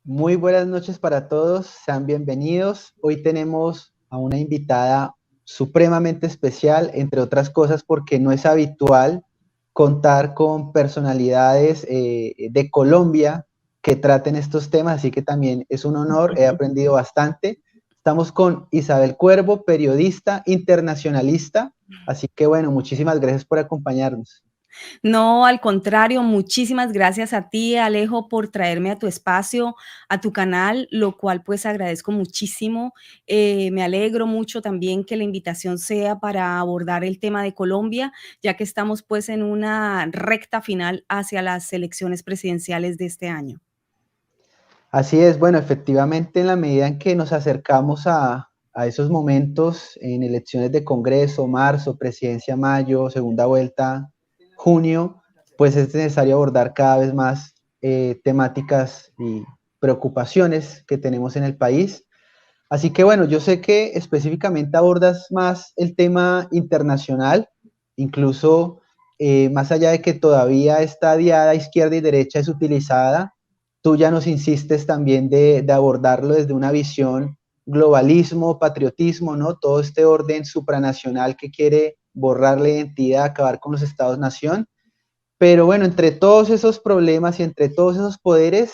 Muy buenas noches para todos, sean bienvenidos. Hoy tenemos a una invitada supremamente especial, entre otras cosas porque no es habitual contar con personalidades de Colombia que traten estos temas, así que también es un honor, he aprendido bastante. Estamos con Isabel Cuervo, periodista internacionalista, así que bueno, muchísimas gracias por acompañarnos. No, al contrario, muchísimas gracias a ti, Alejo, por traerme a tu espacio, a tu canal, lo cual pues agradezco muchísimo. Me alegro mucho también que la invitación sea para abordar el tema de Colombia, ya que estamos pues en una recta final hacia las elecciones presidenciales de este año. Así es, bueno, efectivamente en la medida en que nos acercamos a esos momentos en elecciones de Congreso, marzo, presidencia, mayo, segunda vuelta, junio, pues es necesario abordar cada vez más temáticas y preocupaciones que tenemos en el país. Así que bueno, yo sé que específicamente abordas más el tema internacional, incluso más allá de que todavía esta diada izquierda y derecha es utilizada, tú ya nos insistes también de abordarlo desde una visión globalismo, patriotismo, ¿no? Todo este orden supranacional que quiere borrar la identidad, acabar con los estados-nación. Pero bueno, entre todos esos problemas y entre todos esos poderes,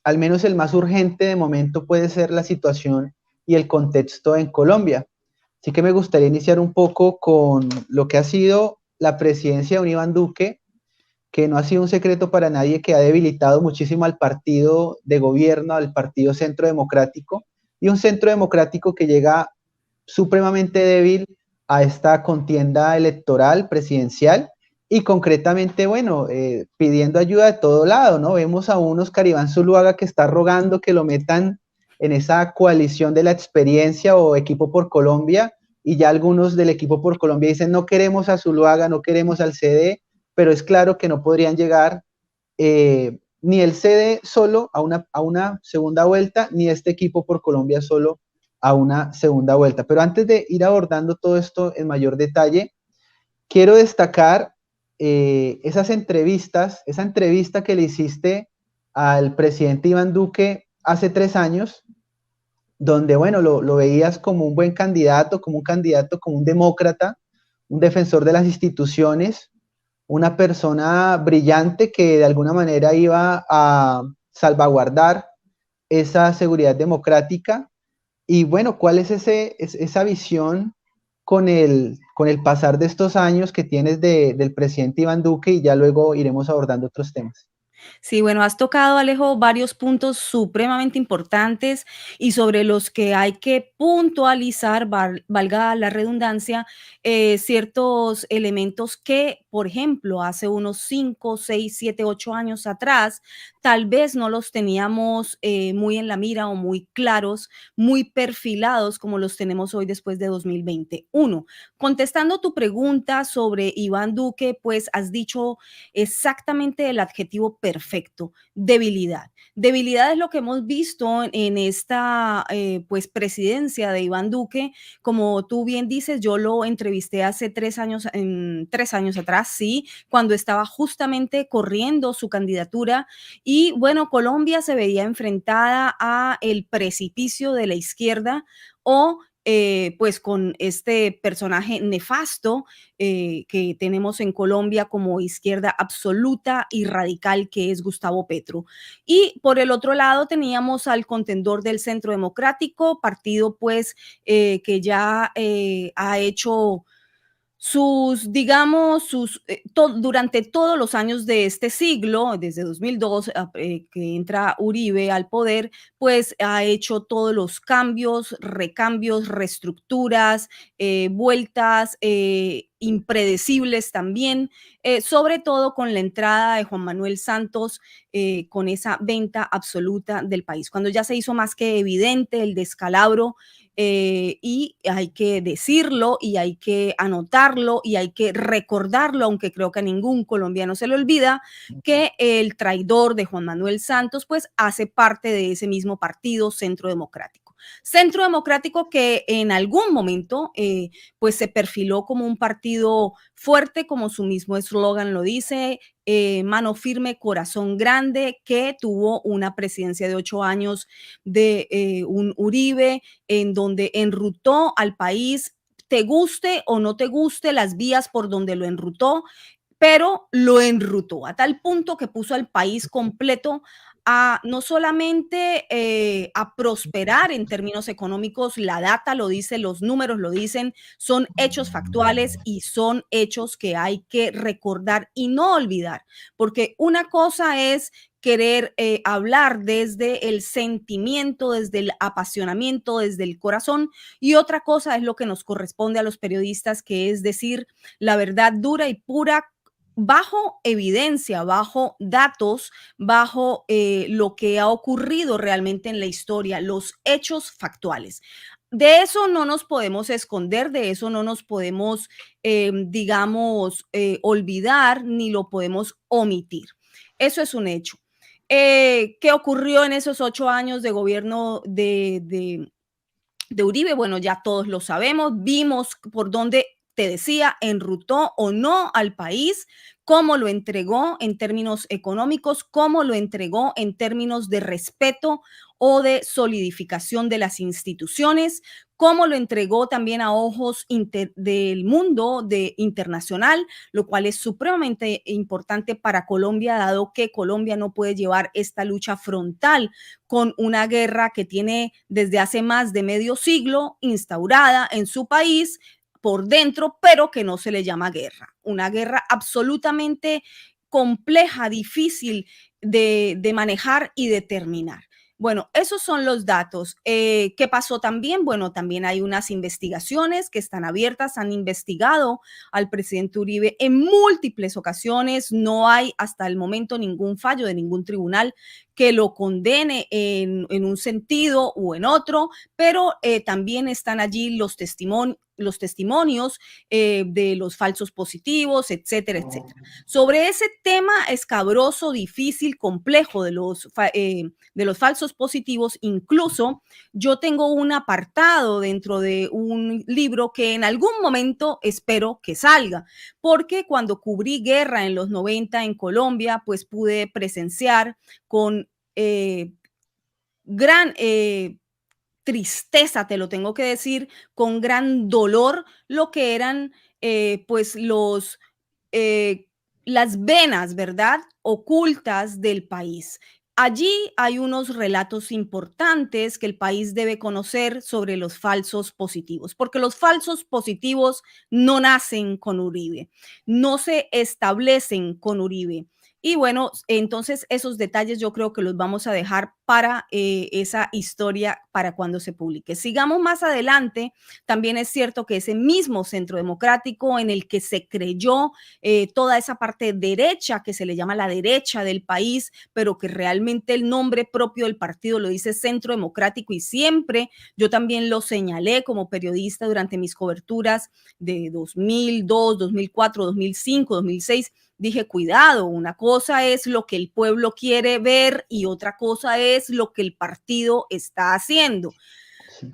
al menos el más urgente de momento puede ser la situación y el contexto en Colombia. Así que me gustaría iniciar un poco con lo que ha sido la presidencia de un Iván Duque, que no ha sido un secreto para nadie, que ha debilitado muchísimo al partido de gobierno, al partido Centro Democrático, y un Centro Democrático que llega supremamente débil a esta contienda electoral presidencial y concretamente, bueno, pidiendo ayuda de todo lado, ¿no? Vemos a un Oscar Iván Zuluaga que está rogando que lo metan en esa coalición de la experiencia o equipo por Colombia, y ya algunos del equipo por Colombia dicen no queremos a Zuluaga, no queremos al CD, pero es claro que no podrían llegar ni el CD solo a una segunda vuelta, ni este equipo por Colombia solo a una segunda vuelta. Pero antes de ir abordando todo esto en mayor detalle, quiero destacar esas entrevistas, esa entrevista que le hiciste al presidente Iván Duque hace 3 años, donde, bueno, lo veías como un buen candidato, como un candidato, como un demócrata, un defensor de las instituciones, una persona brillante que de alguna manera iba a salvaguardar esa seguridad democrática. Y bueno, ¿cuál es esa visión con el pasar de estos años que tienes del presidente Iván Duque? Y ya luego iremos abordando otros temas. Sí, bueno, has tocado, Alejo, varios puntos supremamente importantes y sobre los que hay que puntualizar, valga la redundancia, ciertos elementos que, por ejemplo, hace unos 5, 6, 7, 8 años atrás, tal vez no los teníamos muy en la mira o muy claros, muy perfilados como los tenemos hoy después de 2021. Contestando tu pregunta sobre Iván Duque, pues has dicho exactamente el adjetivo perfecto, debilidad. Debilidad es lo que hemos visto en esta pues presidencia de Iván Duque. Como tú bien dices, yo lo entrevisté hace 3 años, 3 años atrás, sí, cuando estaba justamente corriendo su candidatura y bueno, Colombia se veía enfrentada a el precipicio de la izquierda o pues con este personaje nefasto que tenemos en Colombia como izquierda absoluta y radical, que es Gustavo Petro. Y por el otro lado teníamos al contendor del Centro Democrático, partido pues que ya ha hecho sus, digamos, durante todos los años de este siglo, desde 2002, que entra Uribe al poder, pues ha hecho todos los cambios, recambios, reestructuras, vueltas impredecibles también, sobre todo con la entrada de Juan Manuel Santos, con esa venta absoluta del país. Cuando ya se hizo más que evidente el descalabro y hay que decirlo y hay que anotarlo y hay que recordarlo, aunque creo que a ningún colombiano se le olvida, que el traidor de Juan Manuel Santos pues hace parte de ese mismo partido Centro Democrático. Centro Democrático que en algún momento pues se perfiló como un partido fuerte, como su mismo eslogan lo dice, mano firme, corazón grande, que tuvo una presidencia de 8 años de un Uribe, en donde enrutó al país, te guste o no te guste las vías por donde lo enrutó, pero lo enrutó a tal punto que puso al país completo a no solamente a prosperar en términos económicos, la data lo dice, los números lo dicen, son hechos factuales y son hechos que hay que recordar y no olvidar, porque una cosa es querer hablar desde el sentimiento, desde el apasionamiento, desde el corazón, y otra cosa es lo que nos corresponde a los periodistas, que es decir la verdad dura y pura bajo evidencia, bajo datos, bajo lo que ha ocurrido realmente en la historia, los hechos factuales. De eso no nos podemos esconder, de eso no nos podemos, digamos, olvidar, ni lo podemos omitir. Eso es un hecho. ¿Qué ocurrió en esos 8 años de gobierno de Uribe? Bueno, ya todos lo sabemos, vimos por dónde, te decía, enrutó o no al país, cómo lo entregó en términos económicos, cómo lo entregó en términos de respeto o de solidificación de las instituciones, cómo lo entregó también a ojos del mundo internacional, lo cual es supremamente importante para Colombia, dado que Colombia no puede llevar esta lucha frontal con una guerra que tiene desde hace más de medio siglo instaurada en su país por dentro, pero que no se le llama guerra. Una guerra absolutamente compleja, difícil de manejar y determinar. Bueno, esos son los datos. ¿Qué pasó también? Bueno, también hay unas investigaciones que están abiertas, han investigado al presidente Uribe en múltiples ocasiones, no hay hasta el momento ningún fallo de ningún tribunal que lo condene en un sentido o en otro, pero también están allí los testimonios de los falsos positivos, etcétera, etcétera. Sobre ese tema escabroso, difícil, complejo de los falsos positivos, incluso yo tengo un apartado dentro de un libro que en algún momento espero que salga, porque cuando cubrí guerra en los 90 en Colombia, pues pude presenciar con gran tristeza, te lo tengo que decir, con gran dolor, lo que eran pues las venas, ¿verdad? Ocultas del país. Allí hay unos relatos importantes que el país debe conocer sobre los falsos positivos, porque los falsos positivos no nacen con Uribe, no se establecen con Uribe. Y bueno, entonces esos detalles yo creo que los vamos a dejar para esa historia para cuando se publique. Sigamos más adelante. También es cierto que ese mismo Centro Democrático en el que se creyó toda esa parte derecha que se le llama la derecha del país, pero que realmente el nombre propio del partido lo dice Centro Democrático, y siempre yo también lo señalé como periodista durante mis coberturas de 2002, 2004, 2005, 2006. Dije, cuidado, una cosa es lo que el pueblo quiere ver y otra cosa es lo que el partido está haciendo.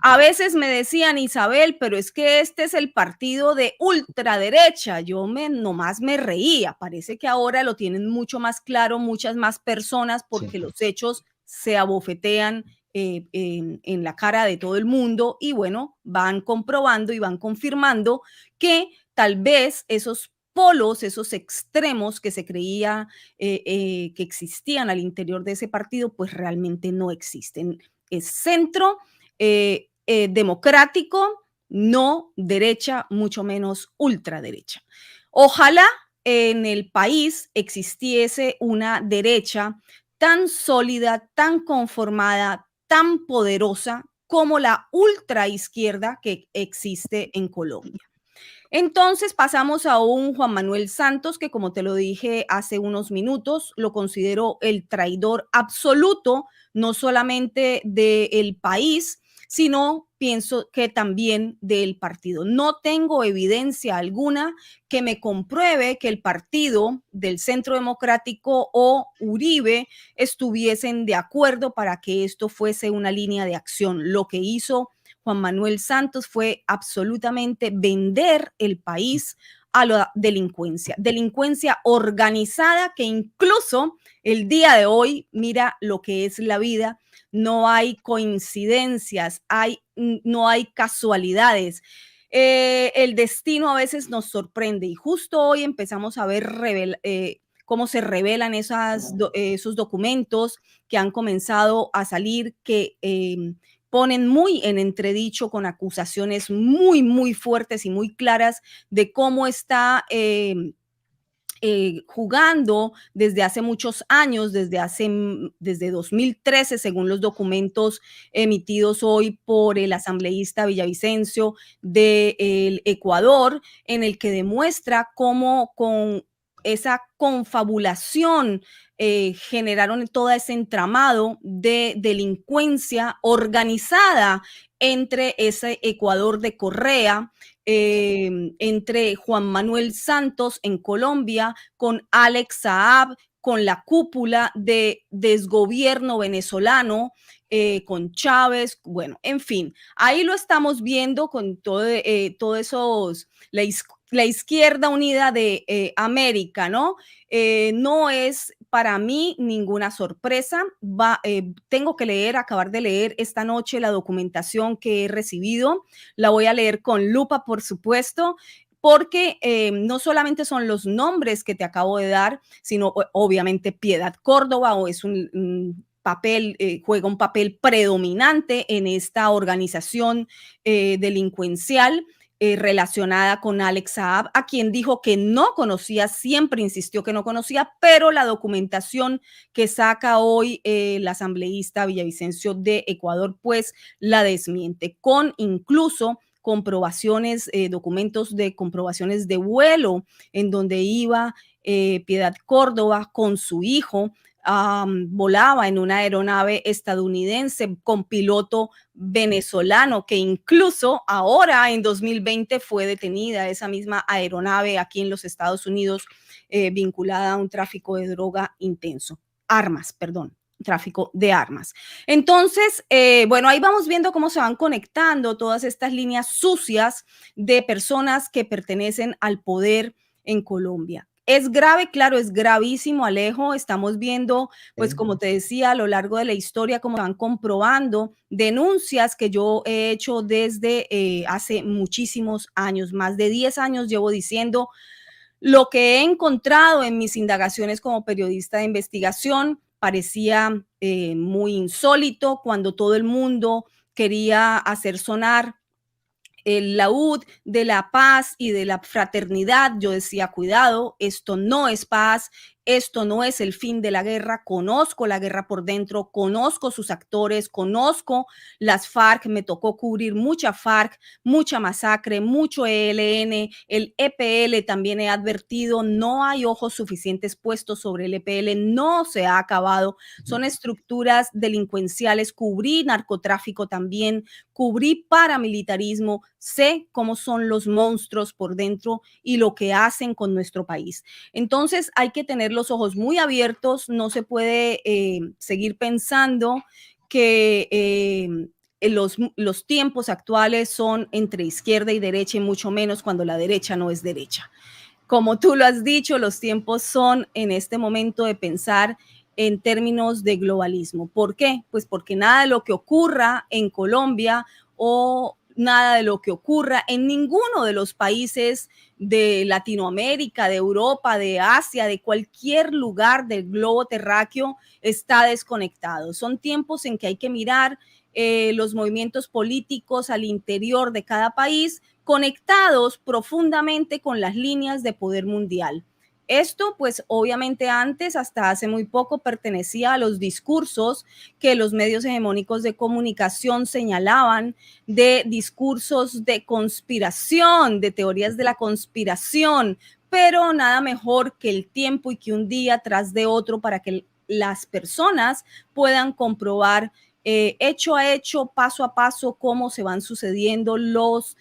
A veces me decían, Isabel, pero es que este es el partido de ultraderecha. Yo nomás me reía. Parece que ahora lo tienen mucho más claro muchas más personas, porque los hechos se abofetean en la cara de todo el mundo, y bueno, van comprobando y van confirmando que tal vez esos polos, esos extremos que se creía que existían al interior de ese partido, pues realmente no existen. Es centro democrático, no derecha, mucho menos ultraderecha. Ojalá en el país existiese una derecha tan sólida, tan conformada, tan poderosa como la ultraizquierda que existe en Colombia. Entonces pasamos a un Juan Manuel Santos que, como te lo dije hace unos minutos, lo considero el traidor absoluto, no solamente del país, sino pienso que también del partido. No tengo evidencia alguna que me compruebe que el partido del Centro Democrático o Uribe estuviesen de acuerdo para que esto fuese una línea de acción. Lo que hizo Juan Manuel Santos fue absolutamente vender el país a la delincuencia organizada que incluso el día de hoy, mira lo que es la vida, no hay coincidencias, no hay casualidades. El destino a veces nos sorprende y justo hoy empezamos a ver cómo se revelan esos documentos que han comenzado a salir, que ponen muy en entredicho con acusaciones muy, muy fuertes y muy claras de cómo está jugando desde hace muchos años, desde 2013, según los documentos emitidos hoy por el asambleísta Villavicencio del Ecuador, en el que demuestra cómo con esa confabulación generaron todo ese entramado de delincuencia organizada entre ese Ecuador de Correa, entre Juan Manuel Santos en Colombia, con Alex Saab, con la cúpula de desgobierno venezolano, con Chávez, bueno, en fin, ahí lo estamos viendo con todo esos, la izquierda unida de América, ¿no? No es para mí ninguna sorpresa. Tengo que acabar de leer esta noche la documentación que he recibido. La voy a leer con lupa, por supuesto, porque no solamente son los nombres que te acabo de dar, sino obviamente Piedad Córdoba, o es un papel, juega un papel predominante en esta organización delincuencial relacionada con Alex Saab, a quien dijo que no conocía, siempre insistió que no conocía, pero la documentación que saca hoy el asambleísta Villavicencio de Ecuador, pues la desmiente, con incluso comprobaciones, documentos de comprobaciones de vuelo en donde iba Piedad Córdoba con su hijo. Volaba en una aeronave estadounidense con piloto venezolano, que incluso ahora en 2020 fue detenida esa misma aeronave aquí en los Estados Unidos, vinculada a un tráfico de droga intenso. Tráfico de armas. Entonces, bueno, ahí vamos viendo cómo se van conectando todas estas líneas sucias de personas que pertenecen al poder en Colombia. Es grave, claro, es gravísimo, Alejo. Estamos viendo, pues como te decía, a lo largo de la historia, cómo van comprobando denuncias que yo he hecho desde hace muchísimos años. Más de 10 años llevo diciendo lo que he encontrado en mis indagaciones como periodista de investigación. Parecía muy insólito cuando todo el mundo quería hacer sonar el laúd de la paz y de la fraternidad. Yo decía, cuidado, esto no es paz, esto no es el fin de la guerra. Conozco la guerra por dentro, conozco sus actores, conozco las FARC, me tocó cubrir mucha FARC, mucha masacre, mucho ELN, el EPL también he advertido, no hay ojos suficientes puestos sobre el EPL, no se ha acabado, son estructuras delincuenciales, cubrí narcotráfico también, cubrí paramilitarismo, sé cómo son los monstruos por dentro y lo que hacen con nuestro país. Entonces hay que tener los ojos muy abiertos, no se puede seguir pensando que los tiempos actuales son entre izquierda y derecha, y mucho menos cuando la derecha no es derecha. Como tú lo has dicho, los tiempos son en este momento de pensar en términos de globalismo. ¿Por qué? Pues porque nada de lo que ocurra en Colombia o nada de lo que ocurra en ninguno de los países de Latinoamérica, de Europa, de Asia, de cualquier lugar del globo terráqueo está desconectado. Son tiempos en que hay que mirar los movimientos políticos al interior de cada país conectados profundamente con las líneas de poder mundial. Esto, pues obviamente antes, hasta hace muy poco, pertenecía a los discursos que los medios hegemónicos de comunicación señalaban, de discursos de conspiración, de teorías de la conspiración, pero nada mejor que el tiempo y que un día tras de otro para que las personas puedan comprobar hecho a hecho, paso a paso, cómo se van sucediendo los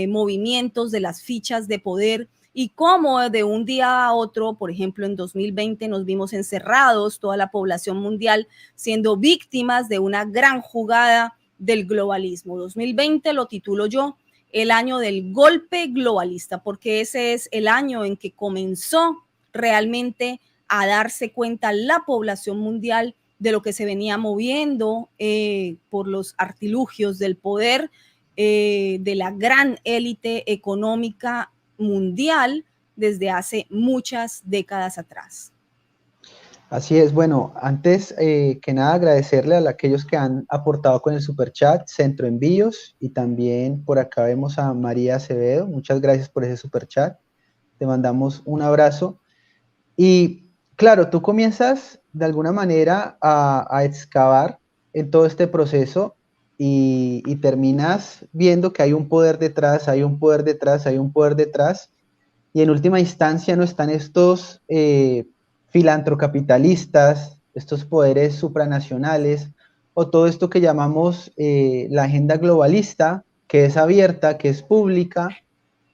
movimientos de las fichas de poder y cómo de un día a otro, por ejemplo, en 2020 nos vimos encerrados, toda la población mundial siendo víctimas de una gran jugada del globalismo. 2020 lo titulo yo el año del golpe globalista, porque ese es el año en que comenzó realmente a darse cuenta la población mundial de lo que se venía moviendo por los artilugios del poder de la gran élite económica mundial desde hace muchas décadas atrás. Así es, bueno, antes que nada agradecerle a aquellos que han aportado con el super chat, Centro Envíos, y también por acá vemos a María Acevedo, muchas gracias por ese super chat, te mandamos un abrazo. Y claro, tú comienzas de alguna manera a excavar en todo este proceso y terminas viendo que hay un poder detrás, hay un poder detrás, hay un poder detrás, y en última instancia no están estos filantrocapitalistas, estos poderes supranacionales, o todo esto que llamamos la agenda globalista, que es abierta, que es pública,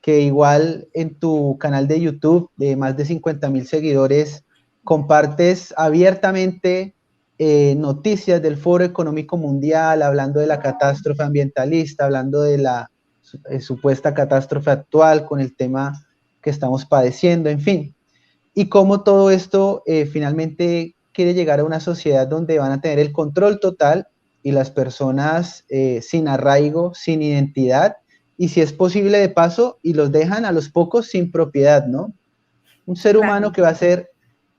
que igual en tu canal de YouTube de más de 50,000 seguidores compartes abiertamente noticias del Foro Económico Mundial, hablando de la catástrofe ambientalista, hablando de la supuesta catástrofe actual con el tema que estamos padeciendo, en fin. Y cómo todo esto finalmente quiere llegar a una sociedad donde van a tener el control total y las personas sin arraigo, sin identidad, y si es posible de paso, y los dejan a los pocos sin propiedad, ¿no? Un ser humano Claro. que va a ser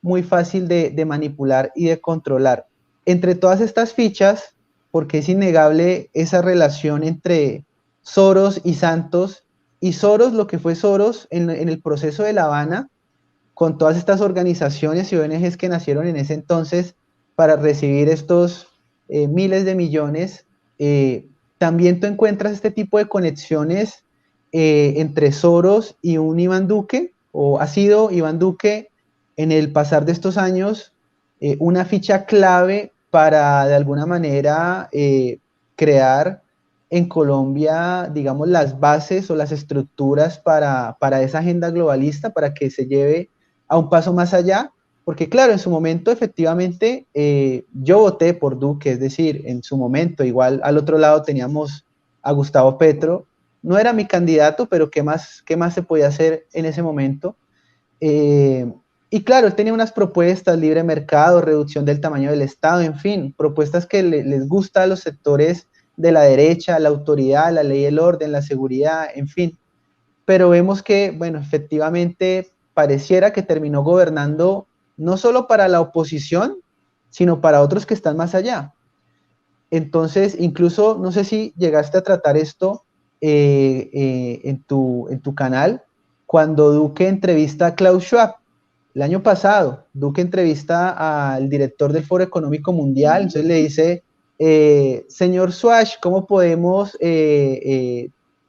muy fácil de manipular y de controlar. Entre todas estas fichas, porque es innegable esa relación entre Soros y Santos, y Soros, lo que fue Soros en el proceso de La Habana, con todas estas organizaciones y ONGs que nacieron en ese entonces para recibir estos miles de millones, también tú encuentras este tipo de conexiones entre Soros y un Iván Duque, o ha sido Iván Duque en el pasar de estos años una ficha clave para de alguna manera crear en Colombia, digamos, las bases o las estructuras para esa agenda globalista, para que se lleve a un paso más allá, porque claro, en su momento efectivamente yo voté por Duque, es decir, en su momento, igual al otro lado teníamos a Gustavo Petro, no era mi candidato, pero qué más se podía hacer en ese momento? Y claro, él tenía unas propuestas, libre mercado, reducción del tamaño del Estado, en fin, propuestas que les gusta a los sectores de la derecha, la autoridad, la ley, el orden, la seguridad, en fin. Pero vemos que, bueno, efectivamente pareciera que terminó gobernando no solo para la oposición, sino para otros que están más allá. Entonces, incluso, no sé si llegaste a tratar esto en tu canal, cuando Duque entrevista a Klaus Schwab. El año pasado, Duque entrevista al director del Foro Económico Mundial, entonces le dice, señor Schwab, ¿cómo podemos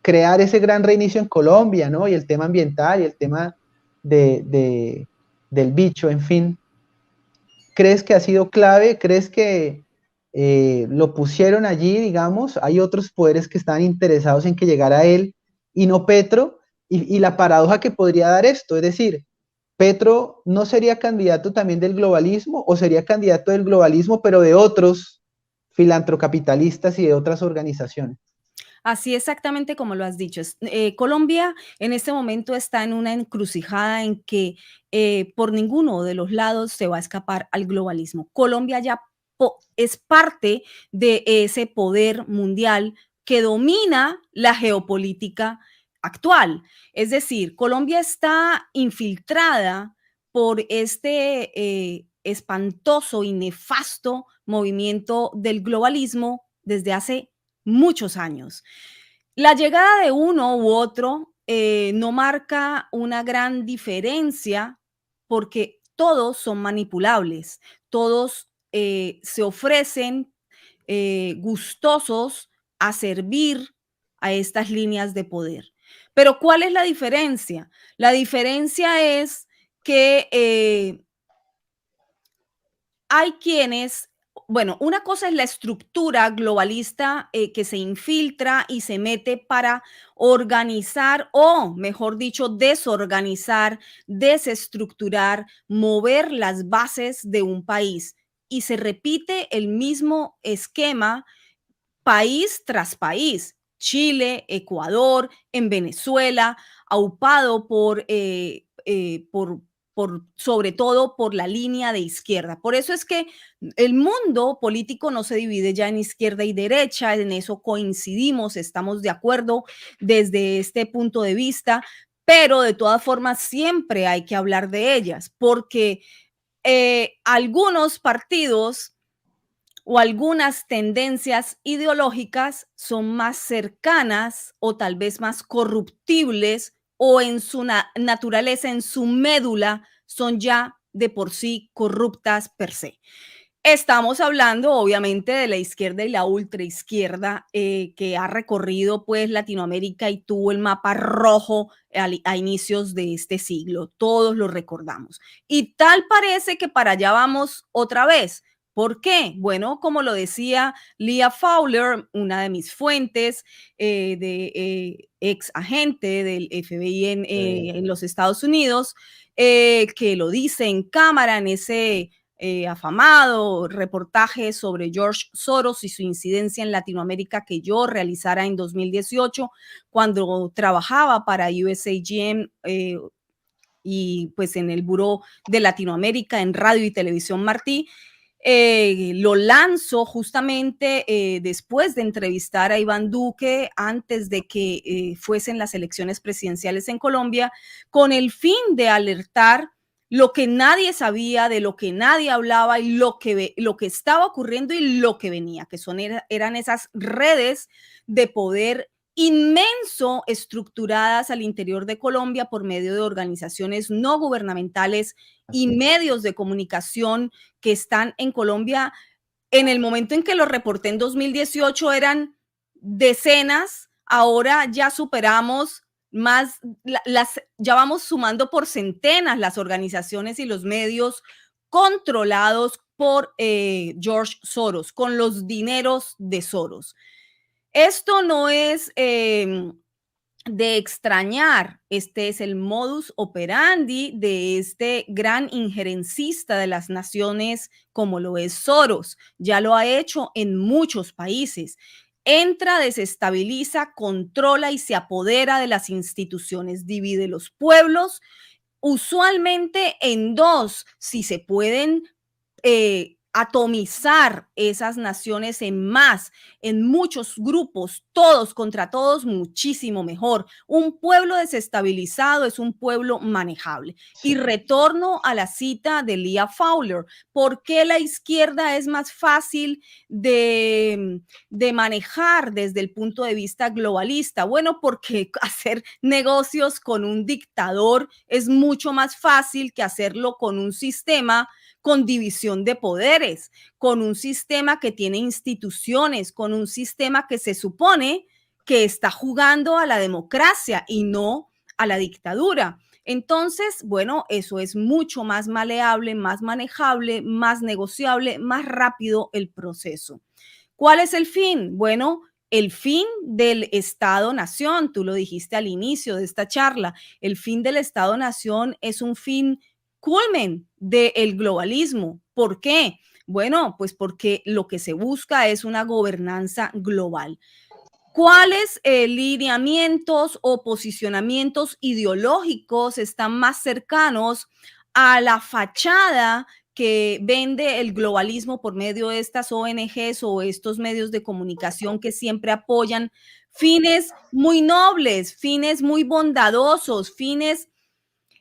crear ese gran reinicio en Colombia, ¿no? Y el tema ambiental y el tema del bicho, en fin. ¿Crees que ha sido clave? ¿Crees que lo pusieron allí, digamos? Hay otros poderes que están interesados en que llegara él y no Petro. Y la paradoja que podría dar esto, es decir, Petro no sería candidato también del globalismo o sería candidato del globalismo, pero de otros filantrocapitalistas y de otras organizaciones. Así exactamente como lo has dicho. Colombia en este momento está en una encrucijada en que por ninguno de los lados se va a escapar al globalismo. Colombia ya es parte de ese poder mundial que domina la geopolítica actual. Es decir, Colombia está infiltrada por este espantoso y nefasto movimiento del globalismo desde hace muchos años. La llegada de uno u otro no marca una gran diferencia porque todos son manipulables, todos se ofrecen gustosos a servir a estas líneas de poder. Pero ¿cuál es la diferencia? La diferencia es que hay quienes bueno, una cosa es la estructura globalista que se infiltra y se mete para organizar o, mejor dicho, desorganizar, desestructurar, mover las bases de un país. Y se repite el mismo esquema país tras país. Chile, Ecuador, en Venezuela, aupado por sobre todo por la línea de izquierda. Por eso es que el mundo político no se divide ya en izquierda y derecha, en eso coincidimos, estamos de acuerdo desde este punto de vista, pero de todas formas siempre hay que hablar de ellas, porque algunos partidos o algunas tendencias ideológicas son más cercanas o tal vez más corruptibles o en su naturaleza, en su médula, son ya de por sí corruptas per se. Estamos hablando, obviamente, de la izquierda y la ultraizquierda que ha recorrido pues Latinoamérica y tuvo el mapa rojo a inicios de este siglo. Todos lo recordamos. Y tal parece que para allá vamos otra vez. ¿Por qué? Bueno, como lo decía Leah Fowler, una de mis fuentes ex agente del FBI en los Estados Unidos, que lo dice en cámara en ese afamado reportaje sobre George Soros y su incidencia en Latinoamérica que yo realizara en 2018 cuando trabajaba para USAGM y pues en el Buró de Latinoamérica en Radio y Televisión Martí. Lo lanzo justamente después de entrevistar a Iván Duque antes de que fuesen las elecciones presidenciales en Colombia, con el fin de alertar lo que nadie sabía, de lo que nadie hablaba y lo que estaba ocurriendo y lo que venía, que eran esas redes de poder inmenso estructuradas al interior de Colombia por medio de organizaciones no gubernamentales y medios de comunicación que están en Colombia. En el momento en que lo reporté en 2018 eran decenas, ahora ya superamos más, ya vamos sumando por centenas las organizaciones y los medios controlados por George Soros, con los dineros de Soros. Esto no es de extrañar, este es el modus operandi de este gran injerencista de las naciones como lo es Soros. Ya lo ha hecho en muchos países. Entra, desestabiliza, controla y se apodera de las instituciones, divide los pueblos, usualmente en dos, si se pueden atomizar esas naciones en más, en muchos grupos, todos contra todos, muchísimo mejor. Un pueblo desestabilizado es un pueblo manejable. Sí. Y retorno a la cita de Leah Fowler. ¿Por qué la izquierda es más fácil de manejar desde el punto de vista globalista? Bueno, porque hacer negocios con un dictador es mucho más fácil que hacerlo con un sistema con división de poderes, con un sistema que tiene instituciones, con un sistema que se supone que está jugando a la democracia y no a la dictadura. Entonces, bueno, eso es mucho más maleable, más manejable, más negociable, más rápido el proceso. ¿Cuál es el fin? Bueno, el fin del Estado-Nación, tú lo dijiste al inicio de esta charla, el fin del Estado-Nación es un fin culmen del globalismo. ¿Por qué? Bueno, pues porque lo que se busca es una gobernanza global. ¿Cuáles lineamientos o posicionamientos ideológicos están más cercanos a la fachada que vende el globalismo por medio de estas ONGs o estos medios de comunicación que siempre apoyan fines muy nobles, fines muy bondadosos, fines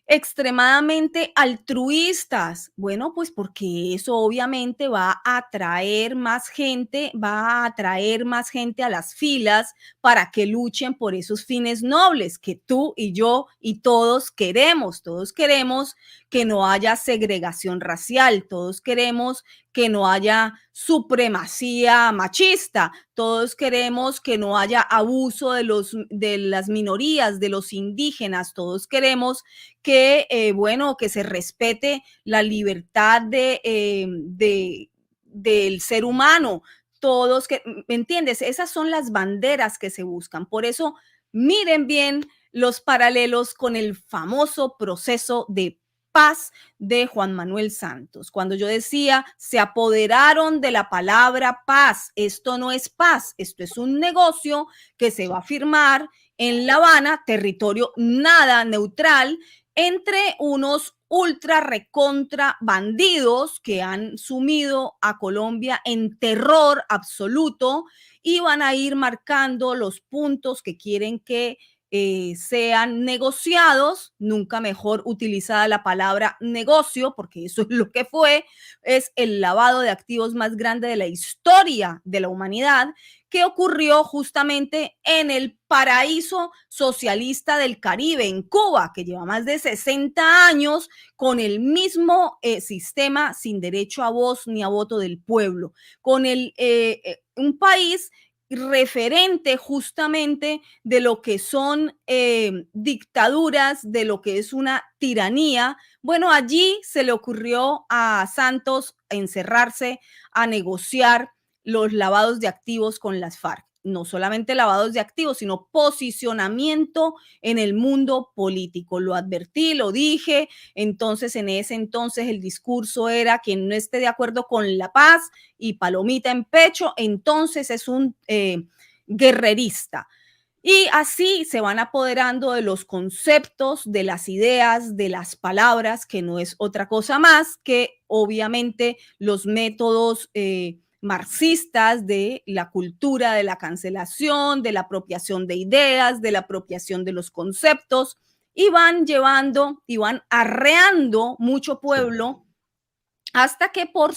extremadamente altruistas? Bueno, pues porque eso obviamente va a atraer más gente, va a atraer más gente a las filas para que luchen por esos fines nobles que tú y yo y todos queremos. Todos queremos que no haya segregación racial, todos queremos que no haya supremacía machista, todos queremos que no haya abuso de las minorías, de los indígenas, todos queremos que, bueno, que se respete la libertad del ser humano, todos que, ¿me entiendes? Esas son las banderas que se buscan. Por eso, miren bien los paralelos con el famoso proceso de paz de Juan Manuel Santos. Cuando yo decía, se apoderaron de la palabra paz, esto no es paz, esto es un negocio que se va a firmar en La Habana, territorio nada neutral, entre unos ultra recontra bandidos que han sumido a Colombia en terror absoluto y van a ir marcando los puntos que quieren que sean negociados, nunca mejor utilizada la palabra negocio, porque eso es lo que fue, es el lavado de activos más grande de la historia de la humanidad, que ocurrió justamente en el paraíso socialista del Caribe, en Cuba, que lleva más de 60 años con el mismo sistema sin derecho a voz ni a voto del pueblo, con un país referente justamente de lo que son dictaduras, de lo que es una tiranía. Bueno, allí se le ocurrió a Santos encerrarse a negociar los lavados de activos con las FARC. No solamente lavados de activos, sino posicionamiento en el mundo político. Lo advertí, lo dije. Entonces, en ese entonces el discurso era: quien no esté de acuerdo con la paz y palomita en pecho, entonces es un guerrerista. Y así se van apoderando de los conceptos, de las ideas, de las palabras, que no es otra cosa más que obviamente los métodos marxistas de la cultura de la cancelación, de la apropiación de ideas, de la apropiación de los conceptos, y van llevando y van arreando mucho pueblo hasta que, por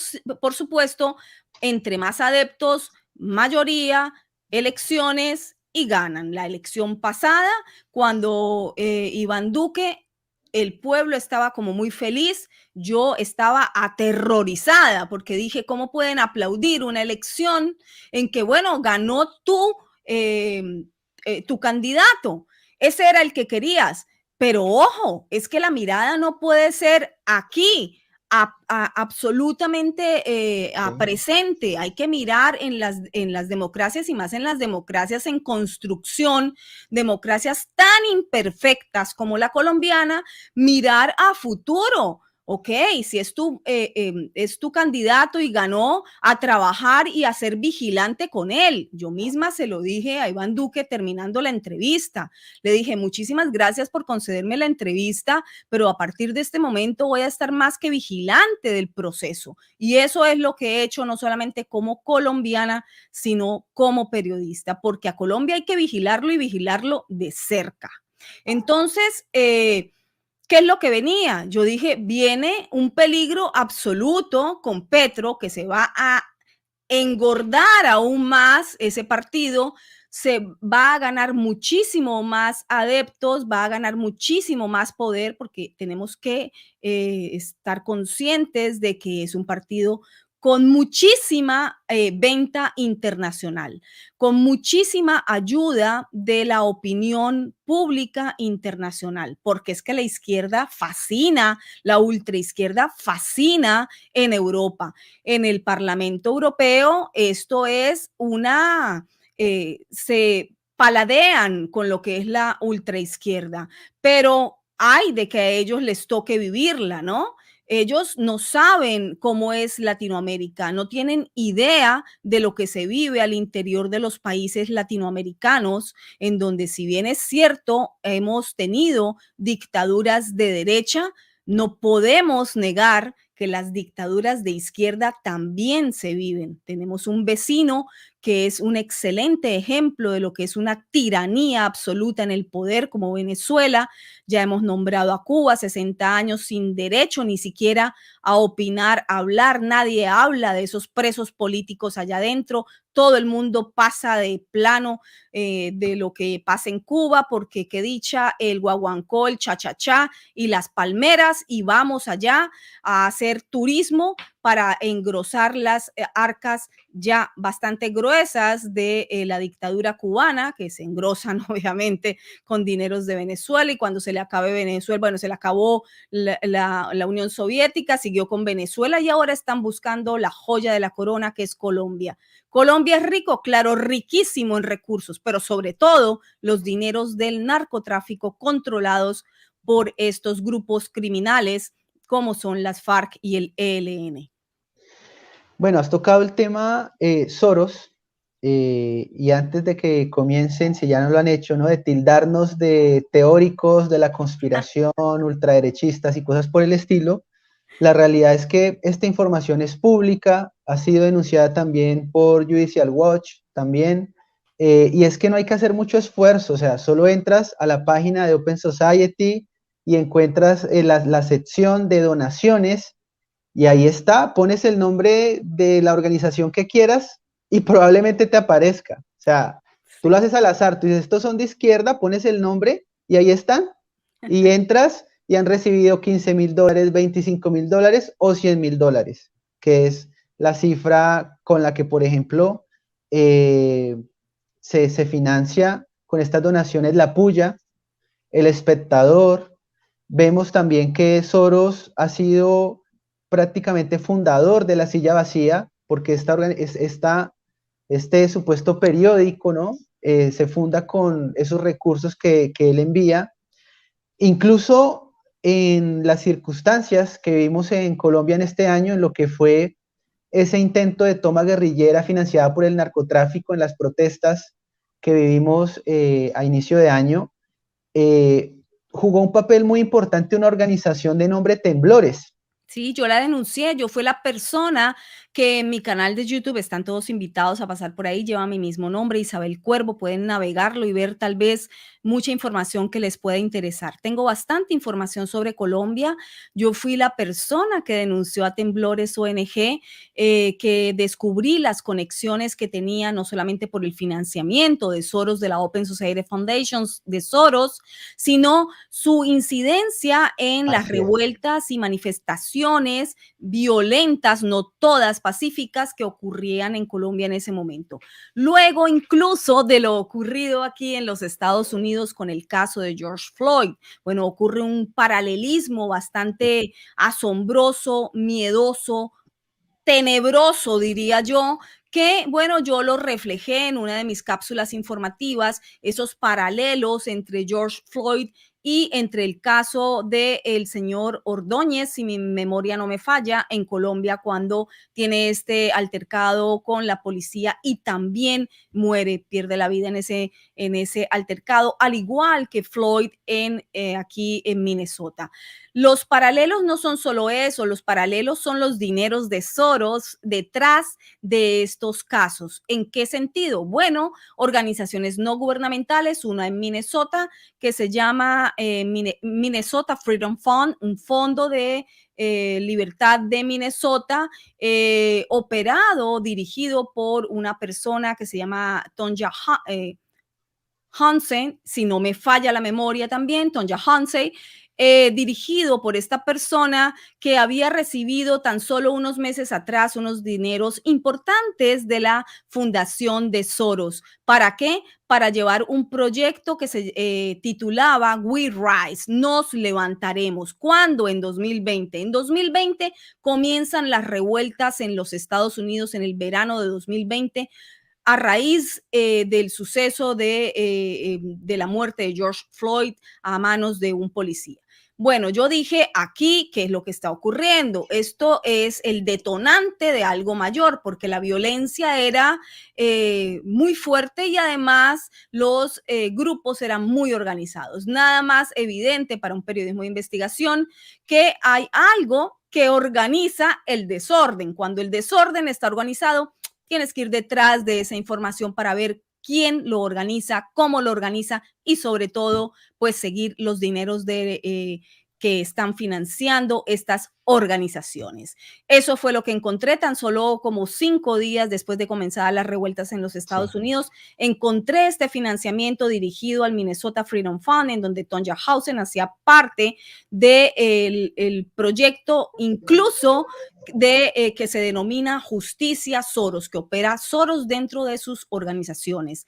supuesto, entre más adeptos, mayoría, elecciones y ganan. La elección pasada, cuando Iván Duque, el pueblo estaba como muy feliz, yo estaba aterrorizada porque dije, ¿cómo pueden aplaudir una elección en que, bueno, ganó tu candidato? Ese era el que querías. Pero ojo, es que la mirada no puede ser aquí, absolutamente presente. Hay que mirar en las democracias y más en las democracias en construcción, democracias tan imperfectas como la colombiana, mirar a futuro. Ok, si es tu candidato y ganó, a trabajar y a ser vigilante con él. Yo misma se lo dije a Iván Duque terminando la entrevista. Le dije, muchísimas gracias por concederme la entrevista, pero a partir de este momento voy a estar más que vigilante del proceso. Y eso es lo que he hecho, no solamente como colombiana, sino como periodista, porque a Colombia hay que vigilarlo y vigilarlo de cerca. Entonces, ¿qué es lo que venía? Yo dije, viene un peligro absoluto con Petro, que se va a engordar aún más ese partido, se va a ganar muchísimo más adeptos, va a ganar muchísimo más poder, porque tenemos que estar conscientes de que es un partido con muchísima venta internacional, con muchísima ayuda de la opinión pública internacional, porque es que la izquierda fascina, la ultraizquierda fascina en Europa. En el Parlamento Europeo esto es se paladean con lo que es la ultraizquierda, pero hay de que a ellos les toque vivirla, ¿no? Ellos no saben cómo es Latinoamérica, no tienen idea de lo que se vive al interior de los países latinoamericanos, en donde, si bien es cierto, hemos tenido dictaduras de derecha, no podemos negar que las dictaduras de izquierda también se viven. Tenemos un vecino que es un excelente ejemplo de lo que es una tiranía absoluta en el poder, como Venezuela. Ya hemos nombrado a Cuba, 60 años sin derecho ni siquiera a opinar, a hablar. Nadie habla de esos presos políticos allá adentro. Todo el mundo pasa de plano de lo que pasa en Cuba, porque qué dicha el guaguancó, el cha-cha-cha y las palmeras, y vamos allá a hacer turismo, para engrosar las arcas ya bastante gruesas de la dictadura cubana, que se engrosan obviamente con dineros de Venezuela, y cuando se le acabe Venezuela, bueno, se le acabó la Unión Soviética, siguió con Venezuela y ahora están buscando la joya de la corona, que es Colombia. Colombia es rico, claro, riquísimo en recursos, pero sobre todo los dineros del narcotráfico controlados por estos grupos criminales como son las FARC y el ELN. Bueno, has tocado el tema Soros, y antes de que comiencen, si ya no lo han hecho, ¿no? De tildarnos de teóricos de la conspiración, ultraderechistas y cosas por el estilo, la realidad es que esta información es pública, ha sido denunciada también por Judicial Watch, también, y es que no hay que hacer mucho esfuerzo, o sea, solo entras a la página de Open Society y encuentras la sección de donaciones y ahí está, pones el nombre de la organización que quieras y probablemente te aparezca. O sea, tú lo haces al azar, tú dices, estos son de izquierda, pones el nombre y ahí están. Y entras y han recibido $15,000, $25,000 o $100,000, que es la cifra con la que, por ejemplo, se financia con estas donaciones la Puya, el Espectador. Vemos también que Soros ha sido prácticamente fundador de La Silla Vacía, porque este supuesto periódico, ¿no? Se funda con esos recursos que él envía. Incluso en las circunstancias que vimos en Colombia en este año, en lo que fue ese intento de toma guerrillera financiada por el narcotráfico en las protestas que vivimos a inicio de año, eh, jugó un papel muy importante una organización de nombre Temblores. Sí, yo la denuncié, yo fui la persona que en mi canal de YouTube, están todos invitados a pasar por ahí, lleva mi mismo nombre, Isabel Cuervo, pueden navegarlo y ver tal vez mucha información que les pueda interesar. Tengo bastante información sobre Colombia, yo fui la persona que denunció a Temblores ONG, que descubrí las conexiones que tenía, no solamente por el financiamiento de Soros, de la Open Society Foundations, de Soros, sino su incidencia en las Así es. revueltas y manifestaciones violentas, no todas pacíficas, que ocurrían en Colombia en ese momento. Luego, incluso de lo ocurrido aquí en los Estados Unidos con el caso de George Floyd, bueno, ocurre un paralelismo bastante asombroso, miedoso, tenebroso, diría yo, que, bueno, yo lo reflejé en una de mis cápsulas informativas, esos paralelos entre George Floyd y entre el caso del señor Ordóñez, si mi memoria no me falla, en Colombia, cuando tiene este altercado con la policía y también muere, pierde la vida en ese altercado, al igual que Floyd aquí en Minnesota. Los paralelos no son solo eso, los paralelos son los dineros de Soros detrás de estos casos. ¿En qué sentido? Bueno, organizaciones no gubernamentales, una en Minnesota que se llama Minnesota Freedom Fund, un fondo de libertad de Minnesota, operado, dirigido por una persona que se llama Tonja Hansen, si no me falla la memoria también, Tonja Hansen, dirigido por esta persona que había recibido tan solo unos meses atrás unos dineros importantes de la fundación de Soros. ¿Para qué? Para llevar un proyecto que se titulaba We Rise, nos levantaremos. ¿Cuándo? En 2020. En 2020 comienzan las revueltas en los Estados Unidos en el verano de 2020 a raíz del suceso de la muerte de George Floyd a manos de un policía. Bueno, yo dije aquí, ¿qué es lo que está ocurriendo? Esto es el detonante de algo mayor, porque la violencia era muy fuerte y además los grupos eran muy organizados. Nada más evidente para un periodismo de investigación que hay algo que organiza el desorden. Cuando el desorden está organizado, tienes que ir detrás de esa información para ver quién lo organiza, cómo lo organiza y sobre todo, pues seguir los dineros que están financiando estas organizaciones. Eso fue lo que encontré tan solo como 5 días después de comenzar las revueltas en los Estados Unidos. Encontré este financiamiento dirigido al Minnesota Freedom Fund, en donde Tonja Hausen hacía parte del proyecto, incluso que se denomina Justicia Soros, que opera Soros dentro de sus organizaciones.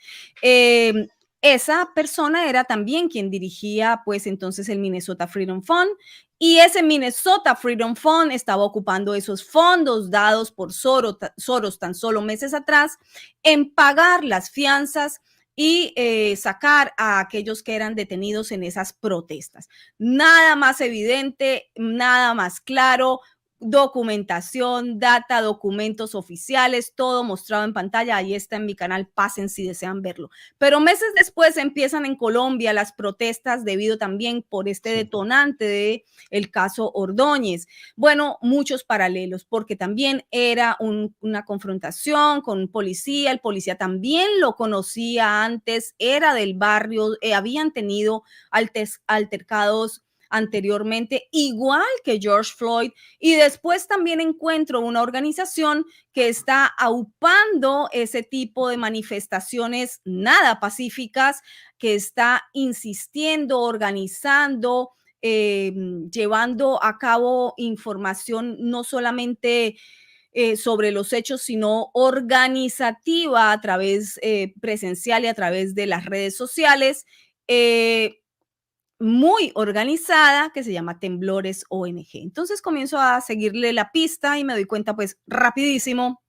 Esa persona era también quien dirigía, pues, entonces el Minnesota Freedom Fund, y ese Minnesota Freedom Fund estaba ocupando esos fondos dados por Soros tan solo meses atrás en pagar las fianzas y sacar a aquellos que eran detenidos en esas protestas. Nada más evidente, nada más claro. Documentación, data, documentos oficiales, todo mostrado en pantalla. Ahí está en mi canal, pasen si desean verlo. Pero meses después empiezan en Colombia las protestas debido también por este detonante de el caso Ordóñez. Bueno, muchos paralelos, porque también era una confrontación con un policía. El policía también lo conocía antes, era del barrio, habían tenido altercados anteriormente, igual que George Floyd, y después también encuentro una organización que está aupando ese tipo de manifestaciones nada pacíficas, que está insistiendo, organizando, llevando a cabo información no solamente sobre los hechos, sino organizativa a través presencial y a través de las redes sociales. Muy organizada, que se llama Temblores ONG. Entonces comienzo a seguirle la pista y me doy cuenta pues rapidísimo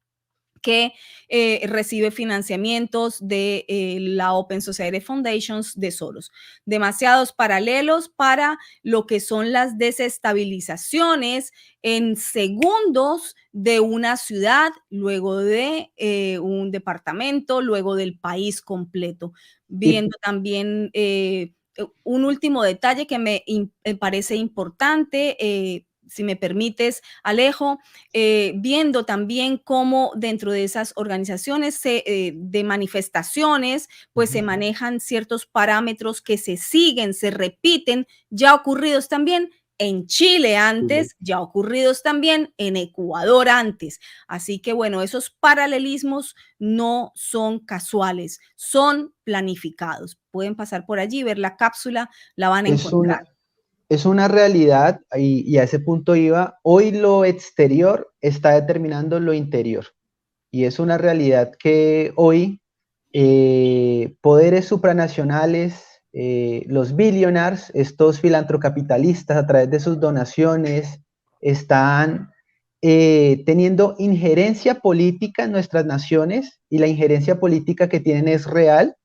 que recibe financiamientos de la Open Society Foundations de Soros. Demasiados paralelos para lo que son las desestabilizaciones en segundos de una ciudad, luego de un departamento, luego del país completo. Viendo también un último detalle que me parece importante, si me permites, Alejo, viendo también cómo dentro de esas organizaciones de manifestaciones, pues se manejan ciertos parámetros que se siguen, se repiten, ya ocurridos también en Chile antes, ya ocurridos también en Ecuador antes. Así que bueno, esos paralelismos no son casuales, son planificados. Pueden pasar por allí, ver la cápsula, la van a encontrar. Es una realidad y a ese punto iba. Hoy lo exterior está determinando lo interior. Y es una realidad que hoy poderes supranacionales, los billionaires, estos filantrocapitalistas a través de sus donaciones, están teniendo injerencia política en nuestras naciones y la injerencia política que tienen es real.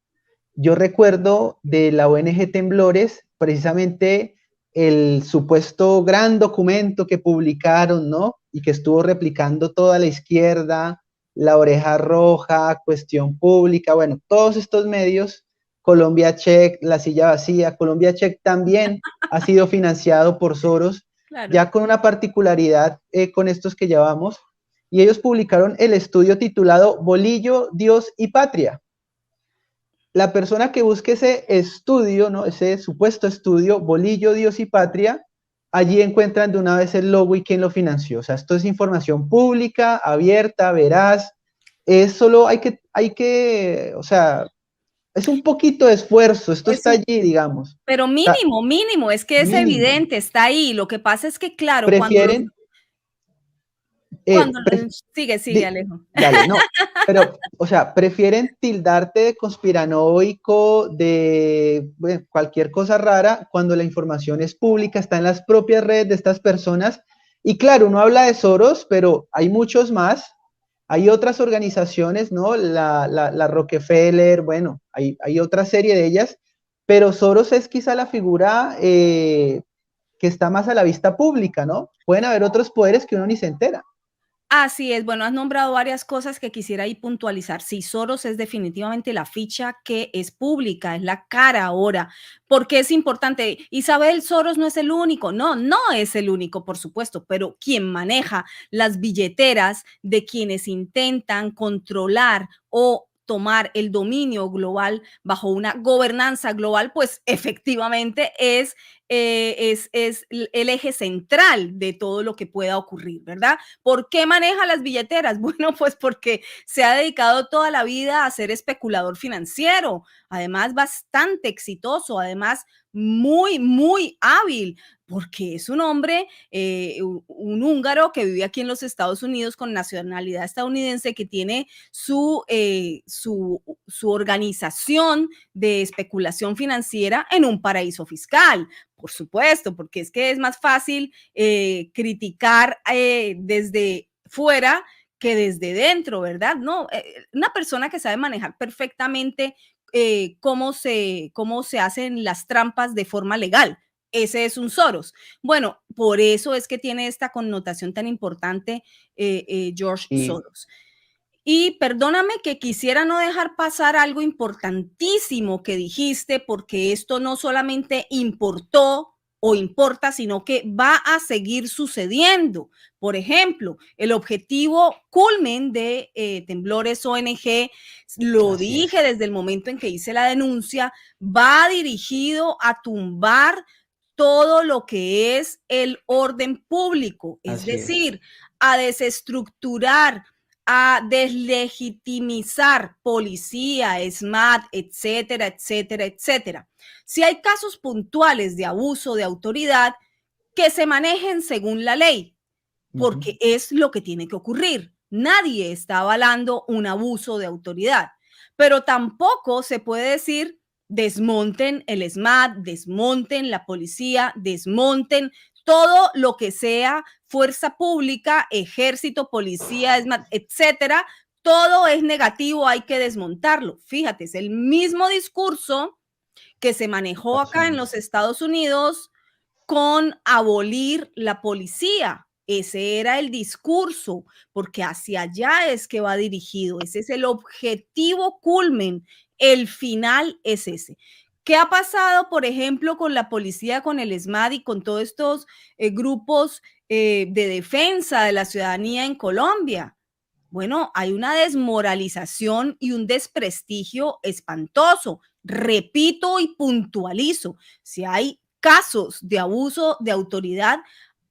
Yo recuerdo de la ONG Temblores, precisamente el supuesto gran documento que publicaron, ¿no? Y que estuvo replicando toda la izquierda, La Oreja Roja, Cuestión Pública, bueno, todos estos medios, Colombia Check, La Silla Vacía, Colombia Check también ha sido financiado por Soros, claro, ya con una particularidad con estos que llevamos, y ellos publicaron el estudio titulado Bolillo, Dios y Patria. La persona que busque ese estudio, ¿no? Ese supuesto estudio, Bolillo, Dios y Patria, allí encuentran de una vez el logo y quién lo financió. O sea, esto es información pública, abierta, veraz. Es solo hay que, o sea, es un poquito de esfuerzo. Esto está allí, digamos. Pero mínimo, mínimo, es que es evidente, está ahí. Lo que pasa es que, claro, prefieren, sigue, Alejo. Dale, no, pero, o sea, prefieren tildarte de conspiranoico, de cualquier cosa rara, cuando la información es pública, está en las propias redes de estas personas. Y claro, uno habla de Soros, pero hay muchos más. Hay otras organizaciones, ¿no? La Rockefeller, bueno, hay otra serie de ellas, pero Soros es quizá la figura que está más a la vista pública, ¿no? Pueden haber otros poderes que uno ni se entera. Así es, bueno, has nombrado varias cosas que quisiera ahí puntualizar. Sí, Soros es definitivamente la ficha que es pública, es la cara ahora. ¿Por qué es importante? Isabel, Soros no es el único. No, no es el único, por supuesto, pero quien maneja las billeteras de quienes intentan controlar o tomar el dominio global bajo una gobernanza global, pues efectivamente es es el eje central de todo lo que pueda ocurrir, ¿verdad? ¿Por qué maneja las billeteras? Bueno, pues porque se ha dedicado toda la vida a ser especulador financiero, además bastante exitoso, además muy, muy hábil, porque es un hombre, un húngaro que vive aquí en los Estados Unidos con nacionalidad estadounidense, que tiene su organización de especulación financiera en un paraíso fiscal. Por supuesto, porque es que es más fácil criticar desde fuera que desde dentro, ¿verdad? No, una persona que sabe manejar perfectamente cómo se hacen las trampas de forma legal. Ese es un Soros. Bueno, por eso es que tiene esta connotación tan importante George Y, Soros. Y perdóname que quisiera no dejar pasar algo importantísimo que dijiste, porque esto no solamente importó o importa, sino que va a seguir sucediendo. Por ejemplo, el objetivo culmen de Temblores ONG, lo así dije es, desde el momento en que hice la denuncia, va dirigido a tumbar todo lo que es el orden público, es así es. decir, a desestructurar, a deslegitimizar policía, SMAT, etcétera, etcétera, etcétera. Si hay casos puntuales de abuso de autoridad, que se manejen según la ley, porque es lo que tiene que ocurrir. Nadie está avalando un abuso de autoridad, pero tampoco se puede decir desmonten el SMAT, desmonten la policía, desmonten todo lo que sea fuerza pública, ejército, policía, SMAT, etcétera. Todo es negativo, hay que desmontarlo. Fíjate, es el mismo discurso que se manejó acá en Pasando. los Estados Unidos con abolir la policía. Ese era el discurso, porque hacia allá es que va dirigido. Ese es el objetivo culmen. El final es ese. ¿Qué ha pasado, por ejemplo, con la policía, con el ESMAD y con todos estos grupos de defensa de la ciudadanía en Colombia? Bueno, hay una desmoralización y un desprestigio espantoso. Repito y puntualizo, si hay casos de abuso de autoridad,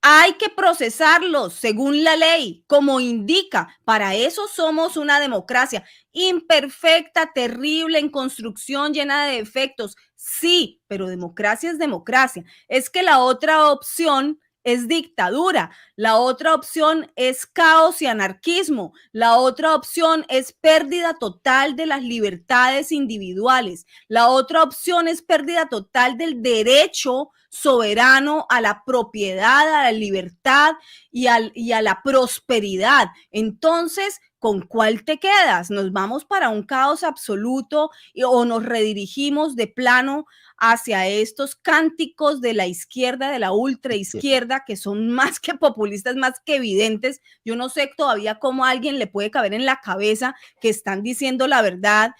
hay que procesarlos según la ley, como indica. Para eso somos una democracia imperfecta, terrible, en construcción, llena de defectos. Sí, pero democracia es democracia. Es que la otra opción es dictadura. La otra opción es caos y anarquismo. La otra opción es pérdida total de las libertades individuales. La otra opción es pérdida total del derecho soberano a la propiedad, a la libertad y a la prosperidad. Entonces, ¿con cuál te quedas? ¿Nos vamos para un caos absoluto o nos redirigimos de plano hacia estos cánticos de la izquierda, de la ultraizquierda, que son más que populistas, más que evidentes? Yo no sé todavía cómo a alguien le puede caber en la cabeza que están diciendo la verdad.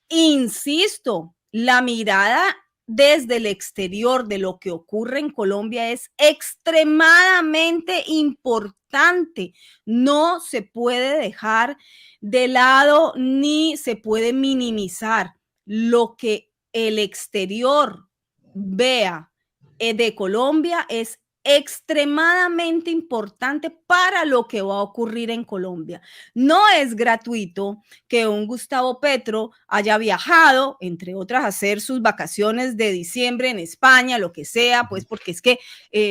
Insisto, la mirada desde el exterior de lo que ocurre en Colombia es extremadamente importante. No se puede dejar de lado ni se puede minimizar lo que el exterior vea de Colombia. Es extremadamente importante para lo que va a ocurrir en Colombia. No es gratuito que un Gustavo Petro haya viajado, entre otras, a hacer sus vacaciones de diciembre en España, lo que sea, pues porque es que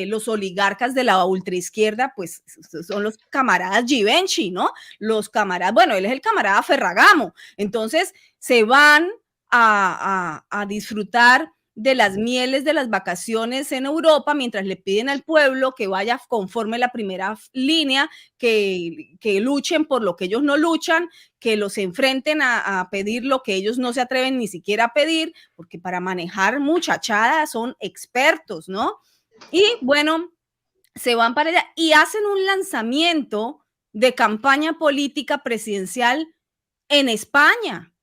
los oligarcas de la ultraizquierda, pues son los camaradas Givenchy, ¿no? Los camaradas, bueno, él es el camarada Ferragamo, entonces se van a disfrutar de las mieles de las vacaciones en Europa, mientras le piden al pueblo que vaya conforme la primera línea, que luchen por lo que ellos no luchan, que los enfrenten a pedir lo que ellos no se atreven ni siquiera a pedir, porque para manejar muchachadas son expertos, ¿no? Y bueno, se van para allá y hacen un lanzamiento de campaña política presidencial en España.